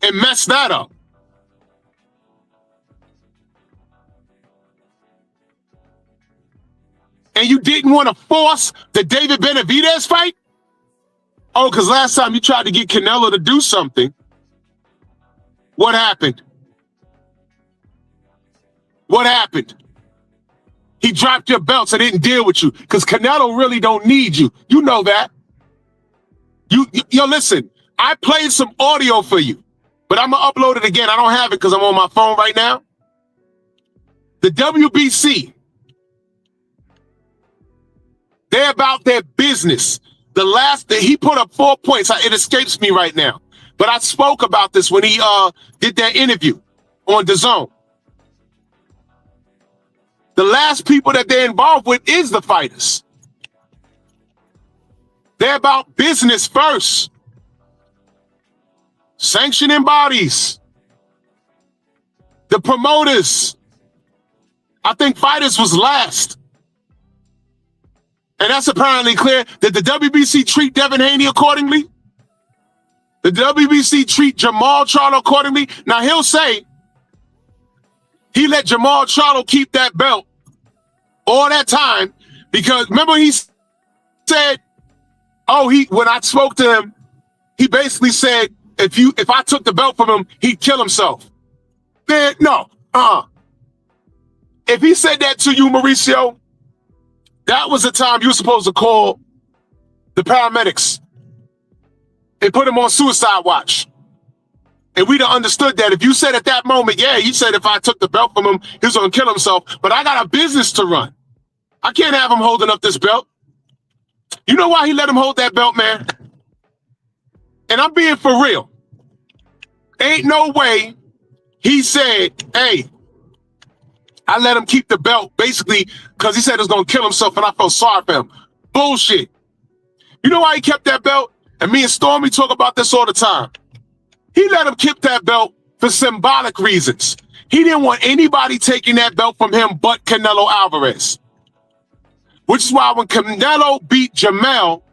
S2: and messed that up. And you didn't want to force the David Benavidez fight? Oh, because last time you tried to get Canelo to do something. What happened? What happened? He dropped your belts and didn't deal with you because Canelo really don't need you. You know that. Yo, listen, I played some audio for you, but I'm going to upload it again. I don't have it because I'm on my phone right now. The WBC, they're about their business. He put up 4 points. It escapes me right now. But I spoke about this when he did that interview on DAZN. The last people that they're involved with is the fighters. They're about business first. Sanctioning bodies. The promoters. I think fighters was last. And that's apparently clear. Did the WBC treat Devin Haney accordingly? The WBC treat Jamal Charlo accordingly? Now he'll say he let Jamal Charlo keep that belt all that time because remember he said, when I spoke to him, he basically said, if I took the belt from him, he'd kill himself. Man, no, If he said that to you, Mauricio, that was the time you were supposed to call the paramedics and put him on suicide watch. And we'd have understood that if you said at that moment, yeah, he said if I took the belt from him, he was going to kill himself. But I got a business to run. I can't have him holding up this belt. You know why he let him hold that belt, man? And I'm being for real. Ain't no way he said, hey, I let him keep the belt basically because he said he was going to kill himself and I felt sorry for him. Bullshit. You know why he kept that belt? And me and Stormy talk about this all the time. He let him keep that belt for symbolic reasons. He didn't want anybody taking that belt from him but Canelo Alvarez. Which is why when Canelo beat Jamal,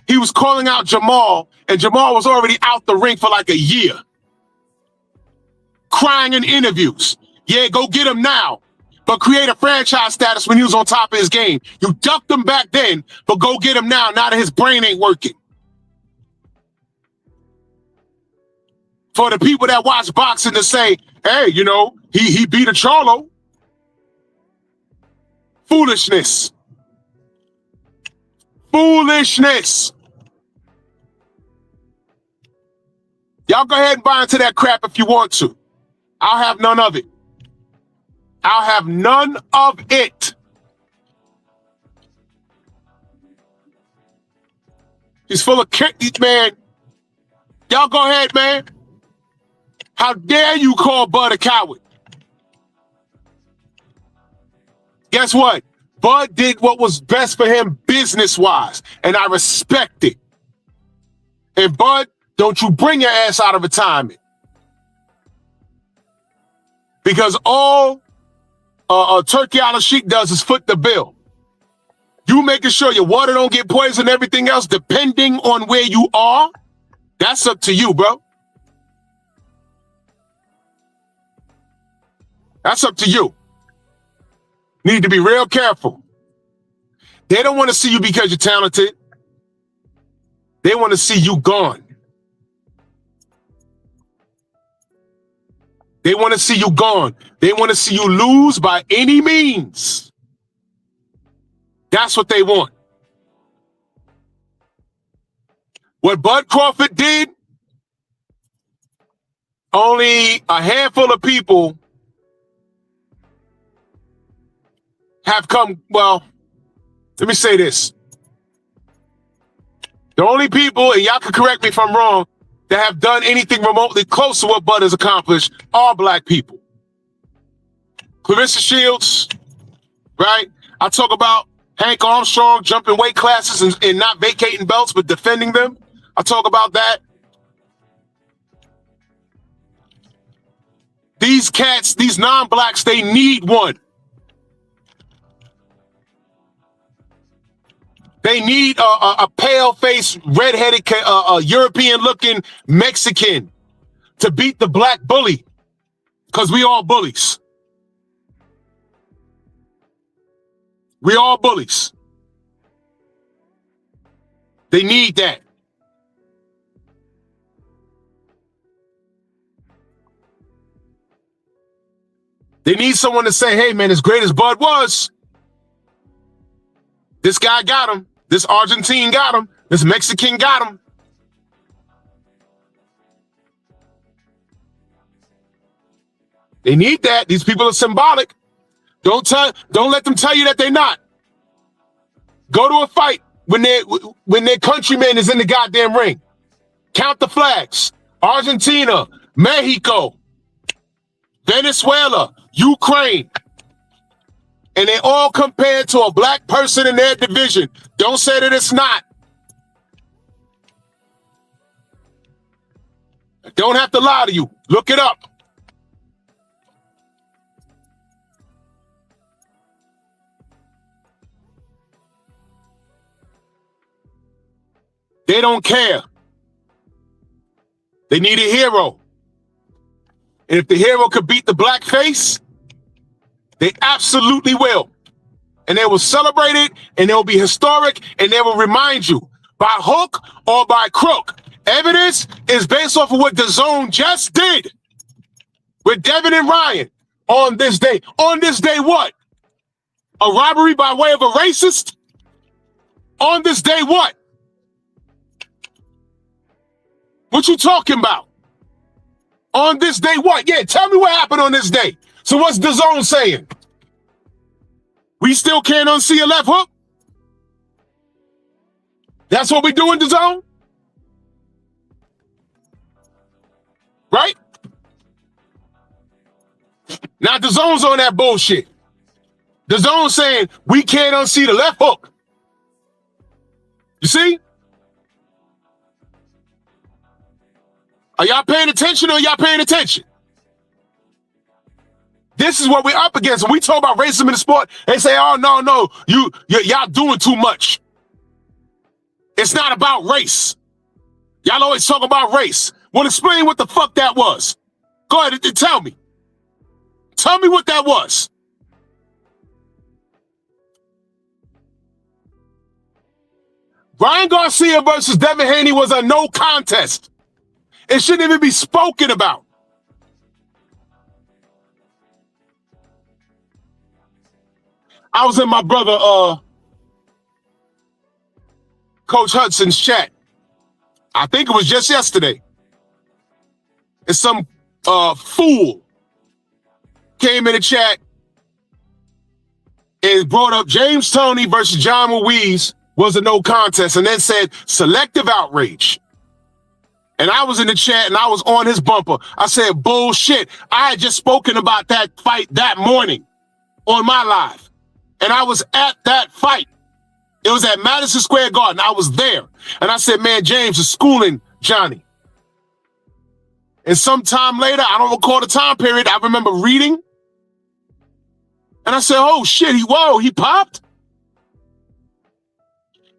S2: he was calling out Jamal, and Jamal was already out the ring for like a year. Crying in interviews. Yeah, go get him now. But create a franchise status when he was on top of his game. You ducked him back then, but go get him now that his brain ain't working. For the people that watch boxing to say, hey, you know, he beat a Charlo. Foolishness. Foolishness. Y'all go ahead and buy into that crap if you want to. I'll have none of it. I'll have none of it. He's full of kick, man. Y'all go ahead, man. How dare you call Bud a coward? Guess what? Bud did what was best for him business-wise, and I respect it. And Bud, don't you bring your ass out of retirement. Because all Turkey Al-Sheikh does is foot the bill. You making sure your water don't get poisoned and everything else, depending on where you are, that's up to you, bro. That's up to you. Need to be real careful. They don't want to see you because you're talented. They want to see you gone. They want to see you gone. They want to see you lose by any means. That's what they want. What Bud Crawford did, only a handful of people have come, well, let me say this. The only people, and y'all can correct me if I'm wrong, that have done anything remotely close to what Bud has accomplished are black people. Clarissa Shields, right? I talk about Hank Armstrong jumping weight classes and not vacating belts, but defending them. I talk about that. These cats, these non-blacks, they need one. They need a pale-faced, red-headed, European-looking Mexican to beat the black bully, because we all bullies. We all bullies. They need that. They need someone to say, hey, man, as great as Bud was, this guy got him. This Argentine got him. This Mexican got him. They need that. These people are symbolic. Don't let them tell you that they're not. Go to a fight when their countryman is in the goddamn ring. Count the flags. Argentina, Mexico, Venezuela, Ukraine. And they all compared to a black person in their division. Don't say that it's not. I don't have to lie to you. Look it up. They don't care. They need a hero. And if the hero could beat the black face, they absolutely will. And they will celebrate it, and they will be historic, and they will remind you, by hook or by crook. Evidence is based off of what the Zone just did with Devin and Ryan on this day. On this day, what? A robbery by way of a racist? On this day, what? What you talking about? On this day, what? Yeah, tell me what happened on this day. So what's the Zone saying? We still can't unsee a left hook? That's what we do in the Zone? Right? Now the Zone's on that bullshit. The Zone saying we can't unsee the left hook. You see? Are y'all paying attention or y'all paying attention? This is what we're up against. When we talk about racism in the sport, they say, oh, no, y'all doing too much. It's not about race. Y'all always talk about race. Well, explain what the fuck that was. Go ahead and tell me. Tell me what that was. Ryan Garcia versus Devin Haney was a no contest. It shouldn't even be spoken about. I was in my brother, Coach Hudson's chat. I think it was just yesterday. And some fool came in the chat and brought up James Toney versus John Ruiz was a no contest and then said selective outrage. And I was in the chat and I was on his bumper. I said, bullshit. I had just spoken about that fight that morning on my live. And I was at that fight. It was at Madison Square Garden. I was there. And I said, man, James is schooling Johnny. And sometime later, I don't recall the time period, I remember reading. And I said, oh shit, he popped.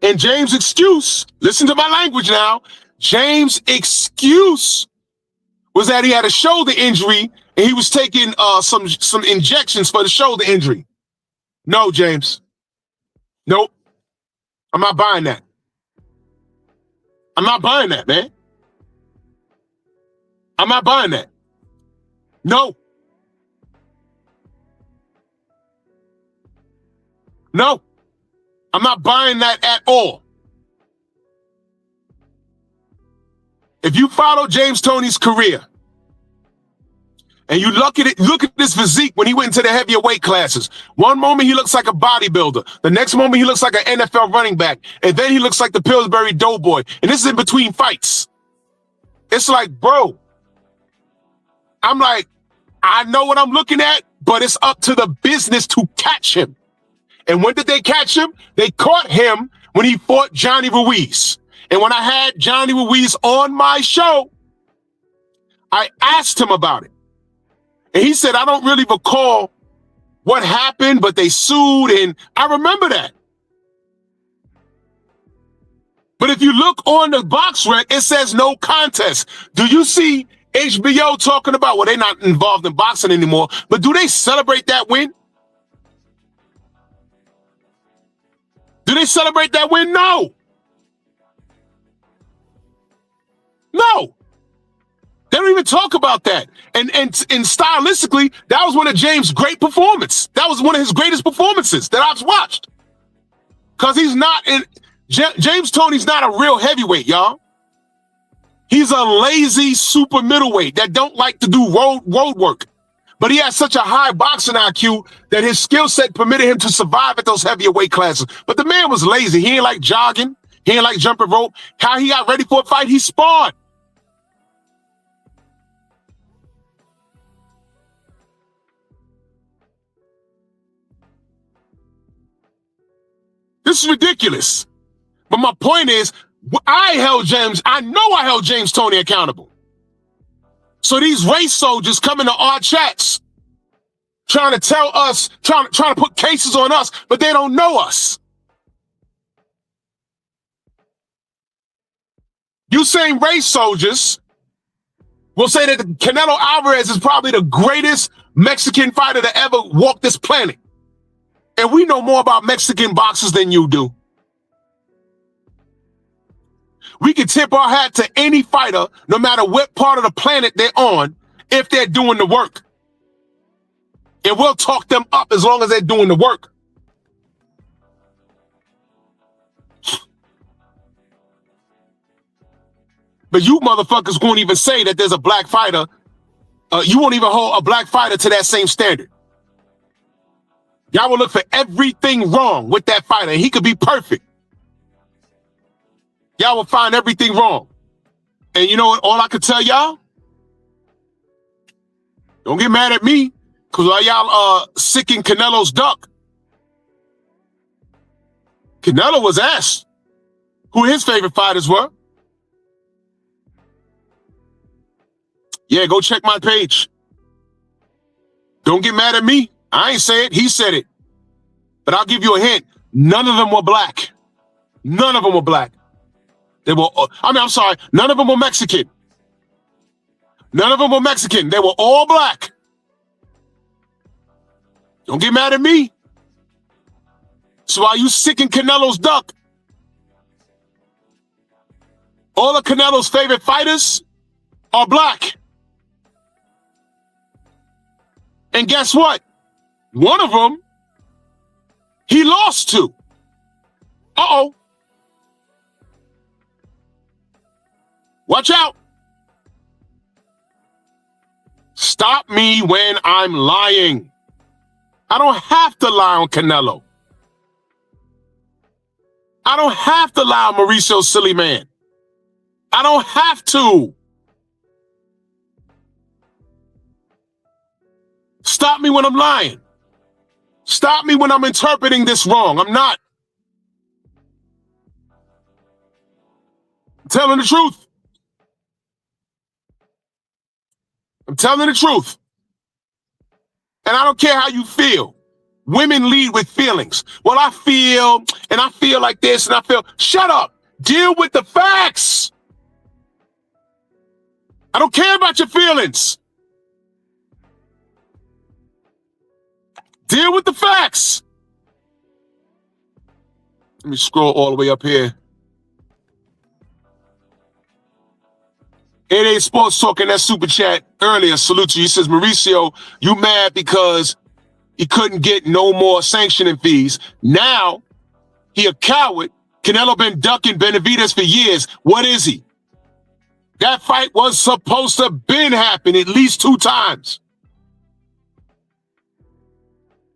S2: And James' excuse, listen to my language now, James' excuse was that he had a shoulder injury and he was taking some injections for the shoulder injury. No, James. Nope. I'm not buying that. I'm not buying that, man. I'm not buying that. No. No. I'm not buying that at all. If you follow James Toney's career and you look at this physique when he went into the heavier weight classes, one moment he looks like a bodybuilder, the next moment he looks like an NFL running back, and then he looks like the Pillsbury Doughboy. And this is in between fights. It's like, bro, I'm like, I know what I'm looking at, but it's up to the business to catch him. And when did they catch him? They caught him when he fought Johnny Ruiz. And when I had Johnny Ruiz on my show, I asked him about it. And he said, I don't really recall what happened, but they sued, and I remember that. But if you look on the box rec, it says no contest. Do you see HBO talking about, well, they're not involved in boxing anymore, but do they celebrate that win? Do they celebrate that win? No. No. They don't even talk about that. And stylistically, that was one of James' great performances. That was one of his greatest performances that I've watched. Because he's not in, James Toney's not a real heavyweight, y'all. He's a lazy super middleweight that don't like to do road work. But he has such a high boxing IQ that his skill set permitted him to survive at those heavier weight classes. But the man was lazy. He ain't like jogging. He ain't like jumping rope. How he got ready for a fight, he sparred. This is ridiculous. But my point is, I know I held James Toney accountable. So these race soldiers come into our chats trying to tell us, trying to put cases on us, but they don't know us. You saying race soldiers will say that Canelo Alvarez is probably the greatest Mexican fighter to ever walk this planet. And we know more about Mexican boxers than you do. We can tip our hat to any fighter, no matter what part of the planet they're on, if they're doing the work. And we'll talk them up as long as they're doing the work. But you motherfuckers won't even say that there's a black fighter. You won't even hold a black fighter to that same standard. Y'all will look for everything wrong with that fighter, and he could be perfect. Y'all will find everything wrong. And you know what? All I could tell y'all, don't get mad at me, because while y'all sick in Canelo's duck, Canelo was asked who his favorite fighters were. Yeah, go check my page. Don't get mad at me. I ain't say it. He said it. But I'll give you a hint. None of them were black. None of them were black. They were, I'm sorry. None of them were Mexican. None of them were Mexican. They were all black. Don't get mad at me. So while you sick in Canelo's duck, all of Canelo's favorite fighters are black. And guess what? One of them, he lost to. Uh-oh. Watch out. Stop me when I'm lying. I don't have to lie on Canelo. I don't have to lie, Mauricio Sillyman. I don't have to. Stop me when I'm lying. Stop me when I'm interpreting this wrong. I'm not. I'm telling the truth. I'm telling the truth. And I don't care how you feel. Women lead with feelings. Well, I feel like this, and I feel. Shut up. Deal with the facts. I don't care about your feelings. Deal with the facts. Let me scroll all the way up here. 88 Sports talking that super chat earlier. Salute to you. He says, Mauricio, you mad because he couldn't get no more sanctioning fees. Now he a coward. Canelo been ducking Benavidez for years. What is he? That fight was supposed to been happen at least 2 times.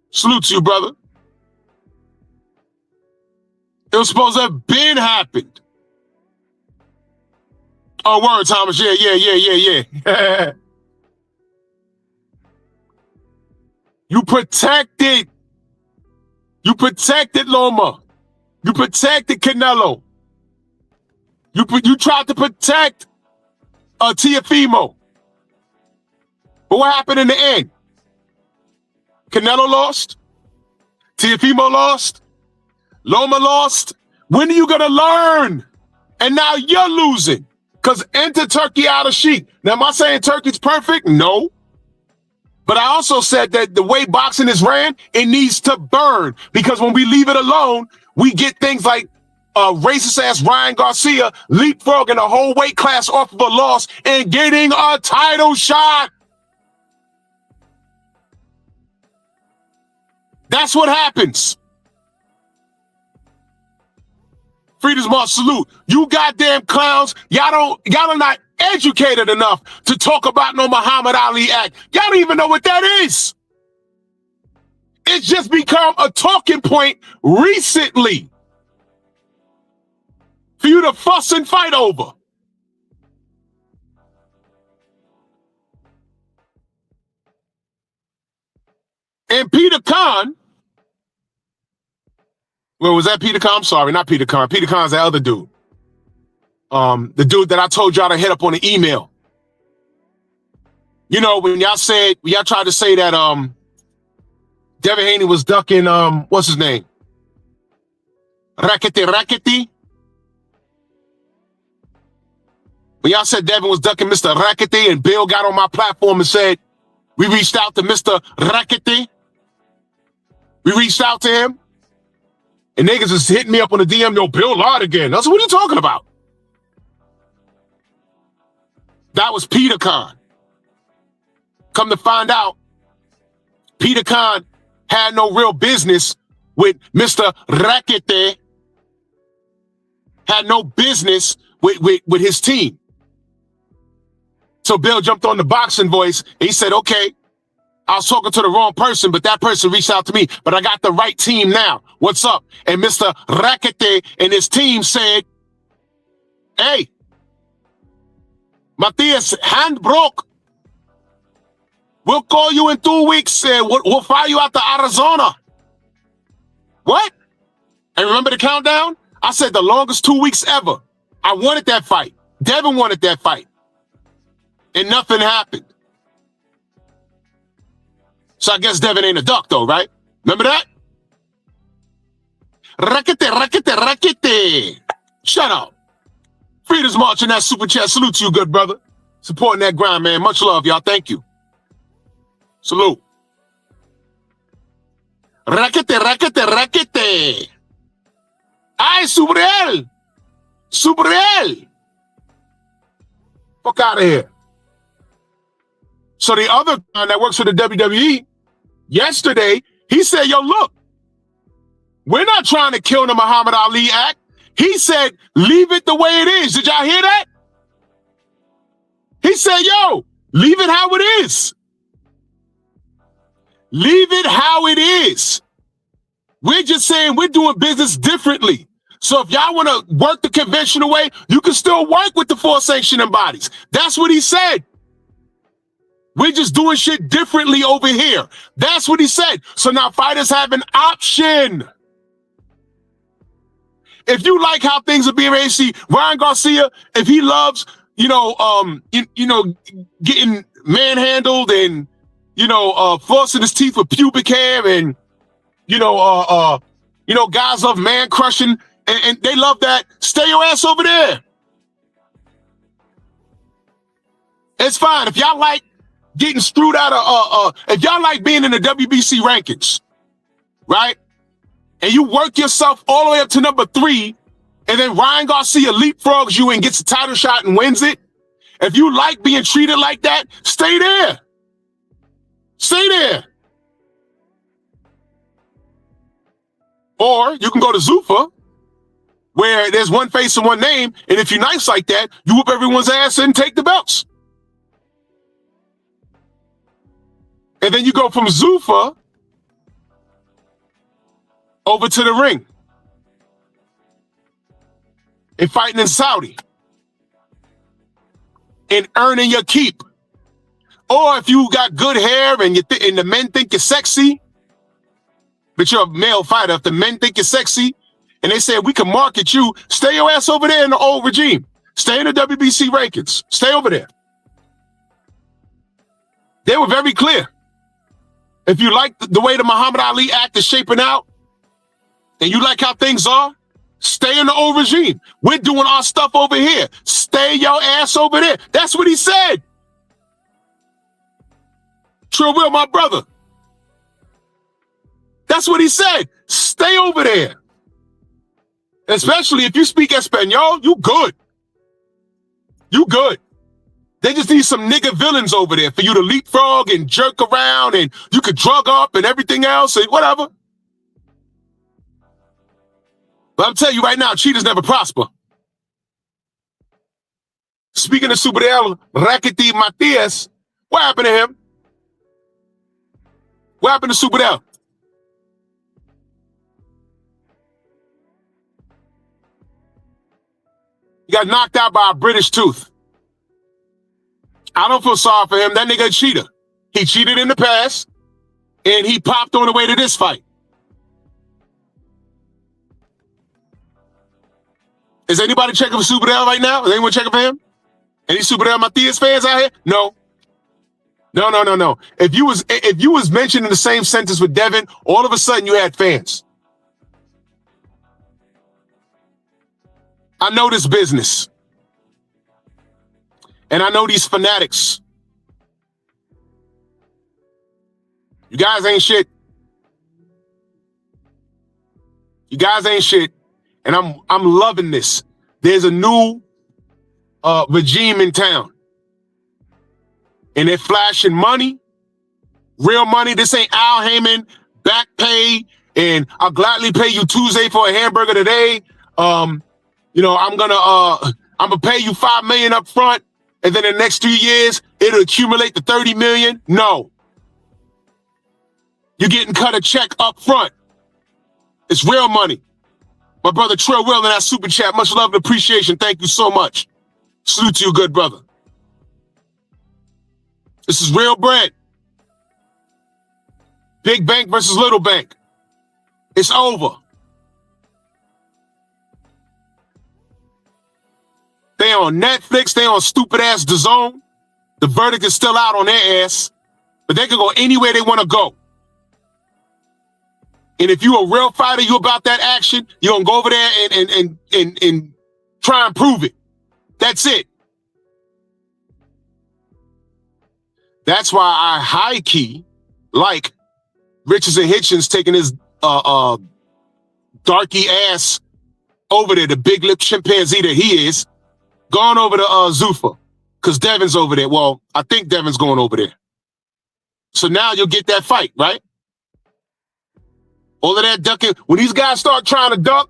S2: Salute to you, brother. It was supposed to have been happened. Oh, word, Thomas. Yeah. You protected. You protected Loma. You protected Canelo. You tried to protect Tiafimo. But what happened in the end? Canelo lost. Tiafimo lost. Loma lost. When are you going to learn? And now you're losing. Because enter Turkey out of sheep. Now, am I saying Turkey's perfect? No. But I also said that the way boxing is ran, it needs to burn. Because when we leave it alone, we get things like racist-ass Ryan Garcia leapfrogging a whole weight class off of a loss and getting a title shot. That's what happens. Freedom's March salute. You goddamn clowns. Y'all are not educated enough to talk about no Muhammad Ali Act. Y'all don't even know what that is. It's just become a talking point recently for you to fuss and fight over. And Peter Khan, well, was that Peter Khan? I'm sorry, not Peter Khan. Peter Khan's the other dude. The dude that I told y'all to hit up on the email. You know, when y'all tried to say that Devin Haney was ducking what's his name? Rakete. When y'all said Devin was ducking Mr. Rakete and Bill got on my platform and said, we reached out to Mr. Rakete. We reached out to him. And niggas is hitting me up on the DM, yo, Bill lied again. I said, what are you talking about? That was Peter Khan. Come to find out, Peter Khan had no real business with Mr. Rakete. Had no business with his team. So Bill jumped on the boxing voice and he said, okay, I was talking to the wrong person, but that person reached out to me. But I got the right team now. What's up? And Mr. Rakete and his team said, hey, Matthias, hand broke. We'll call you in 2 weeks. We'll fly you out to Arizona. What? And remember the countdown? I said the longest 2 weeks ever. I wanted that fight. Devin wanted that fight. And nothing happened. So I guess Devin ain't a duck though, right? Remember that? Rakete. Shut up. Freedom's March in that super chat. Salute to you, good brother. Supporting that grind, man. Much love, y'all. Thank you. Salute. Rakete. Ay, Subriel. Fuck out of here. So the other guy that works for the WWE, yesterday, he said, yo, look, we're not trying to kill the Muhammad Ali Act. He said, leave it the way it is. Did y'all hear that? He said, yo, leave it how it is. Leave it how it is. We're just saying we're doing business differently. So if y'all want to work the conventional way, you can still work with the 4 sanctioning bodies. That's what he said. We're just doing shit differently over here. That's what he said. So now fighters have an option. If you like how things are being raised, see Ryan Garcia, if he loves, getting manhandled and, flossing his teeth with pubic hair and, guys love man crushing and they love that. Stay your ass over there. It's fine. If y'all like getting screwed out of, if y'all like being in the WBC rankings, right? And you work yourself all the way up to number 3, and then Ryan Garcia leapfrogs you and gets a title shot and wins it. If you like being treated like that, stay there. Stay there. Or you can go to Zuffa, where there's one face and one name, and if you're nice like that, you whoop everyone's ass and take the belts. And then you go from Zuffa over to the ring and fighting in Saudi and earning your keep. Or if you got good hair and and the men think you're sexy, but you're a male fighter, if the men think you're sexy and they say we can market you, stay your ass over there in the old regime. Stay in the WBC rankings. Stay over there. They were very clear. If you like the way the Muhammad Ali act is shaping out and you like how things are, stay in the old regime. We're doing our stuff over here. Stay your ass over there. That's what he said. Trill Will, my brother. That's what he said. Stay over there. Especially if you speak Espanol, you good. You good. They just need some nigga villains over there for you to leapfrog and jerk around and you could drug up and everything else and whatever. But I'm telling you right now, cheaters never prosper. Speaking of Superel, Rackety Matias, what happened to him? What happened to Superel? He got knocked out by a British tooth. I don't feel sorry for him. That nigga a cheater. He cheated in the past, and he popped on the way to this fight. Is anybody checking for Superel right now? Is anyone checking for him? Any Superel Matias fans out here? No. No. If you was mentioned in the same sentence with Devin, all of a sudden you had fans. I know this business. And I know these fanatics. You guys ain't shit. You guys ain't shit. And I'm loving this. There's a new regime in town. And they're flashing money. Real money. This ain't Al Heyman back pay. And I'll gladly pay you Tuesday for a hamburger today. I'm gonna pay you $5 million up front. And then in the next 3 years, it'll accumulate to 30 million. No. You're getting cut a check up front. It's real money. My brother Trill Will in that super chat. Much love and appreciation. Thank you so much. Salute to you, good brother. This is real bread. Big bank versus little bank. It's over. They on Netflix. They on stupid ass DAZN. The verdict is still out on their ass, but they can go anywhere they want to go. And if you a real fighter, you about that action, you're gonna go over there and try and prove it. That's it. That's why I high key like Richardson Hitchens taking his darky ass over there, the big lip chimpanzee that he is, gone over to Zuffa, because Devin's over there. Well, I think Devin's going over there. So now you'll get that fight, right? All of that ducking. When these guys start trying to duck,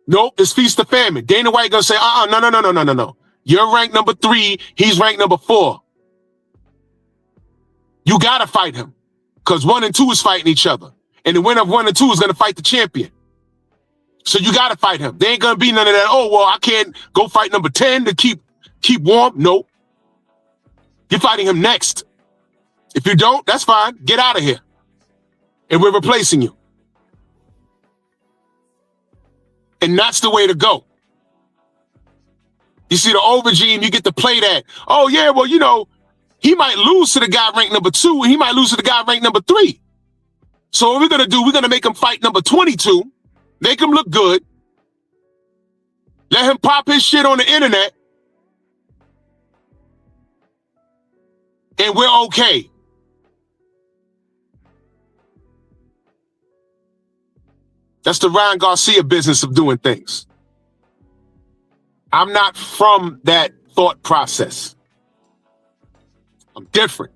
S2: nope, it's feast or famine. Dana White gonna say, no. You're ranked number 3, he's ranked number 4. You gotta fight him, because 1 and 2 is fighting each other. And the winner of 1 and 2 is gonna fight the champion. So you got to fight him. There ain't going to be none of that. Oh, well, I can't go fight number 10 to keep warm. No. You're fighting him next. If you don't, that's fine. Get out of here. And we're replacing you. And that's the way to go. You see, the old regime, you get to play that. Oh, yeah, well, you know, he might lose to the guy ranked number 2, and he might lose to the guy ranked number 3. So what we're going to do, we're going to make him fight number 22, make him look good, let him pop his shit on the internet, and we're okay. That's the Ryan Garcia business of doing things. I'm not from that thought process. I'm different.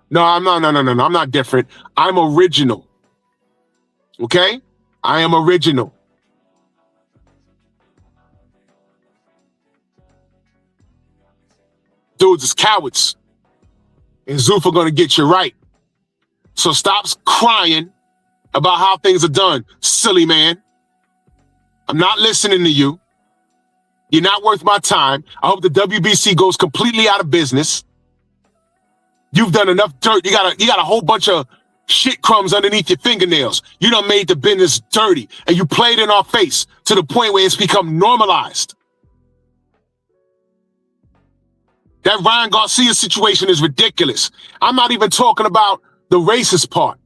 S2: No, I'm not different. I'm original. Okay? I am original. Dudes is cowards. And Zoof are gonna get you right. So stop crying about how things are done, silly man. I'm not listening to you. You're not worth my time. I hope the WBC goes completely out of business. You've done enough dirt. You got a whole bunch of shit crumbs underneath your fingernails. You done made the business dirty, and you played in our face to the point where it's become normalized. That Ryan Garcia situation is ridiculous. I'm not even talking about the racist part.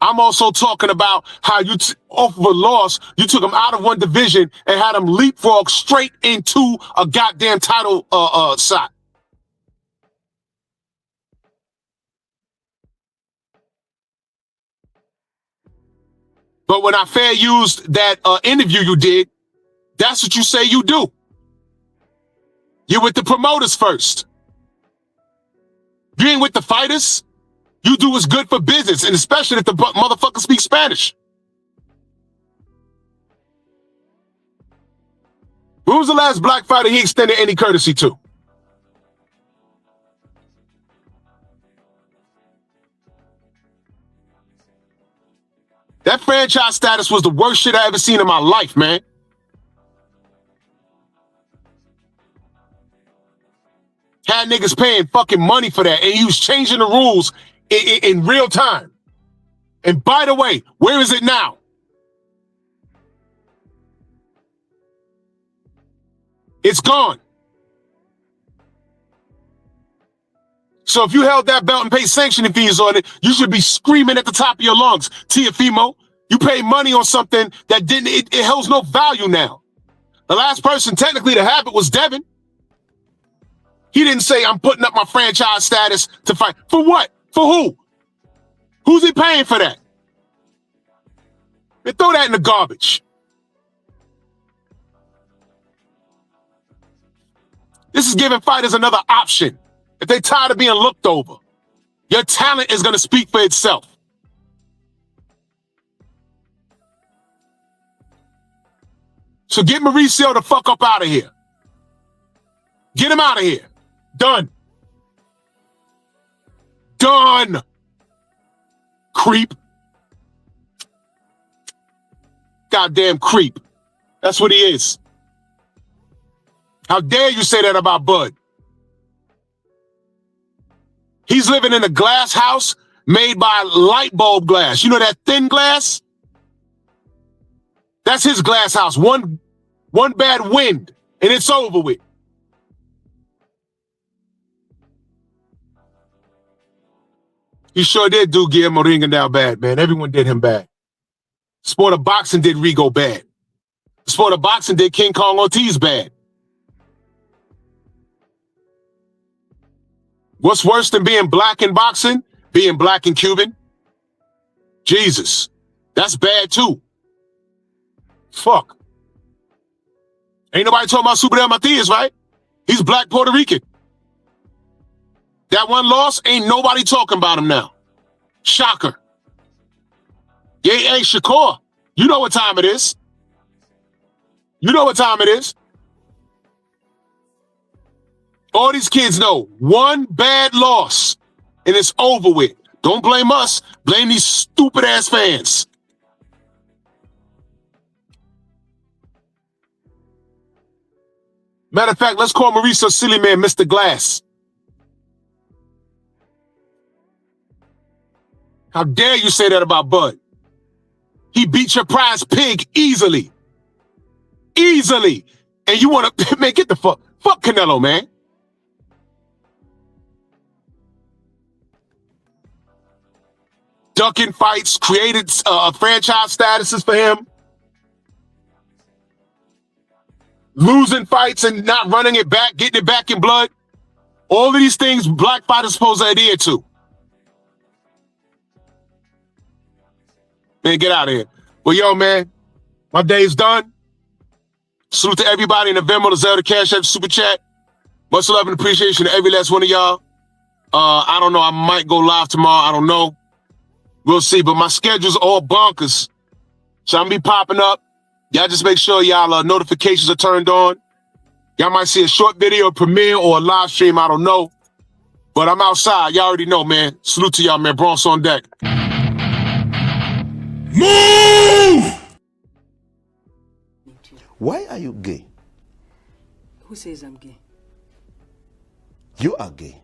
S2: I'm also talking about how you, off of a loss, you took him out of one division and had him leapfrog straight into a goddamn title shot. But when I fair used that interview you did, that's what you say you do. You're with the promoters first. You ain't with the fighters. You do what's good for business, and especially if the motherfucker speaks Spanish. When was the last black fighter he extended any courtesy to? That franchise status was the worst shit I ever seen in my life, man. Had niggas paying fucking money for that, and he was changing the rules in real time. And by the way, where is it now? It's gone. So if you held that belt and paid sanctioning fees on it, you should be screaming at the top of your lungs. Tiafimo, you paid money on something that it holds no value now. The last person technically to have it was Devin. He didn't say, I'm putting up my franchise status to fight. For what? For who? Who's he paying for that? They throw that in the garbage. This is giving fighters another option. If they're tired of being looked over, your talent is going to speak for itself. So get Mauricio the fuck up out of here. Get him out of here. Done. Done. Creep. Goddamn creep. That's what he is. How dare you say that about Bud? He's living in a glass house made by light bulb glass. You know that thin glass? That's his glass house. One bad wind, and it's over with. He sure did do Guillermo Ringendow bad, man. Everyone did him bad. Sport of boxing did Rigo bad. Sport of boxing did King Kong Ortiz bad. What's worse than being black in boxing? Being black in Cuban? Jesus. That's bad too. Fuck. Ain't nobody talking about Super Del Matias, right? He's black Puerto Rican. That one loss, ain't nobody talking about him now. Shocker. Yeah, hey, Shakur, you know what time it is. You know what time it is. All these kids know one bad loss and it's over with. Don't blame us. Blame these stupid ass fans. Matter of fact, let's call Mauricio Sillyman Mr. Glass. How dare you say that about Bud? He beat your prize pig easily. Easily. And you want to, man, get the fuck Canelo, man. Ducking fights, created franchise statuses for him. Losing fights and not running it back, getting it back in blood. All of these things black fighters supposed to adhere to. Man, get out of here. Well, yo, man, my day's done. Salute to everybody in the Venmo, the Zelda Cash App, Super Chat. Much love and appreciation to every last one of y'all. I don't know. I might go live tomorrow. I don't know. We'll see. But my schedule's all bonkers. So I'm going to be popping up. Y'all just make sure y'all notifications are turned on. Y'all might see a short video premiere or a live stream. I don't know. But I'm outside. Y'all already know, man. Salute to y'all, man. Bronx on deck.
S4: Move!
S1: Why are you gay?
S5: Who says I'm gay?
S1: You are gay.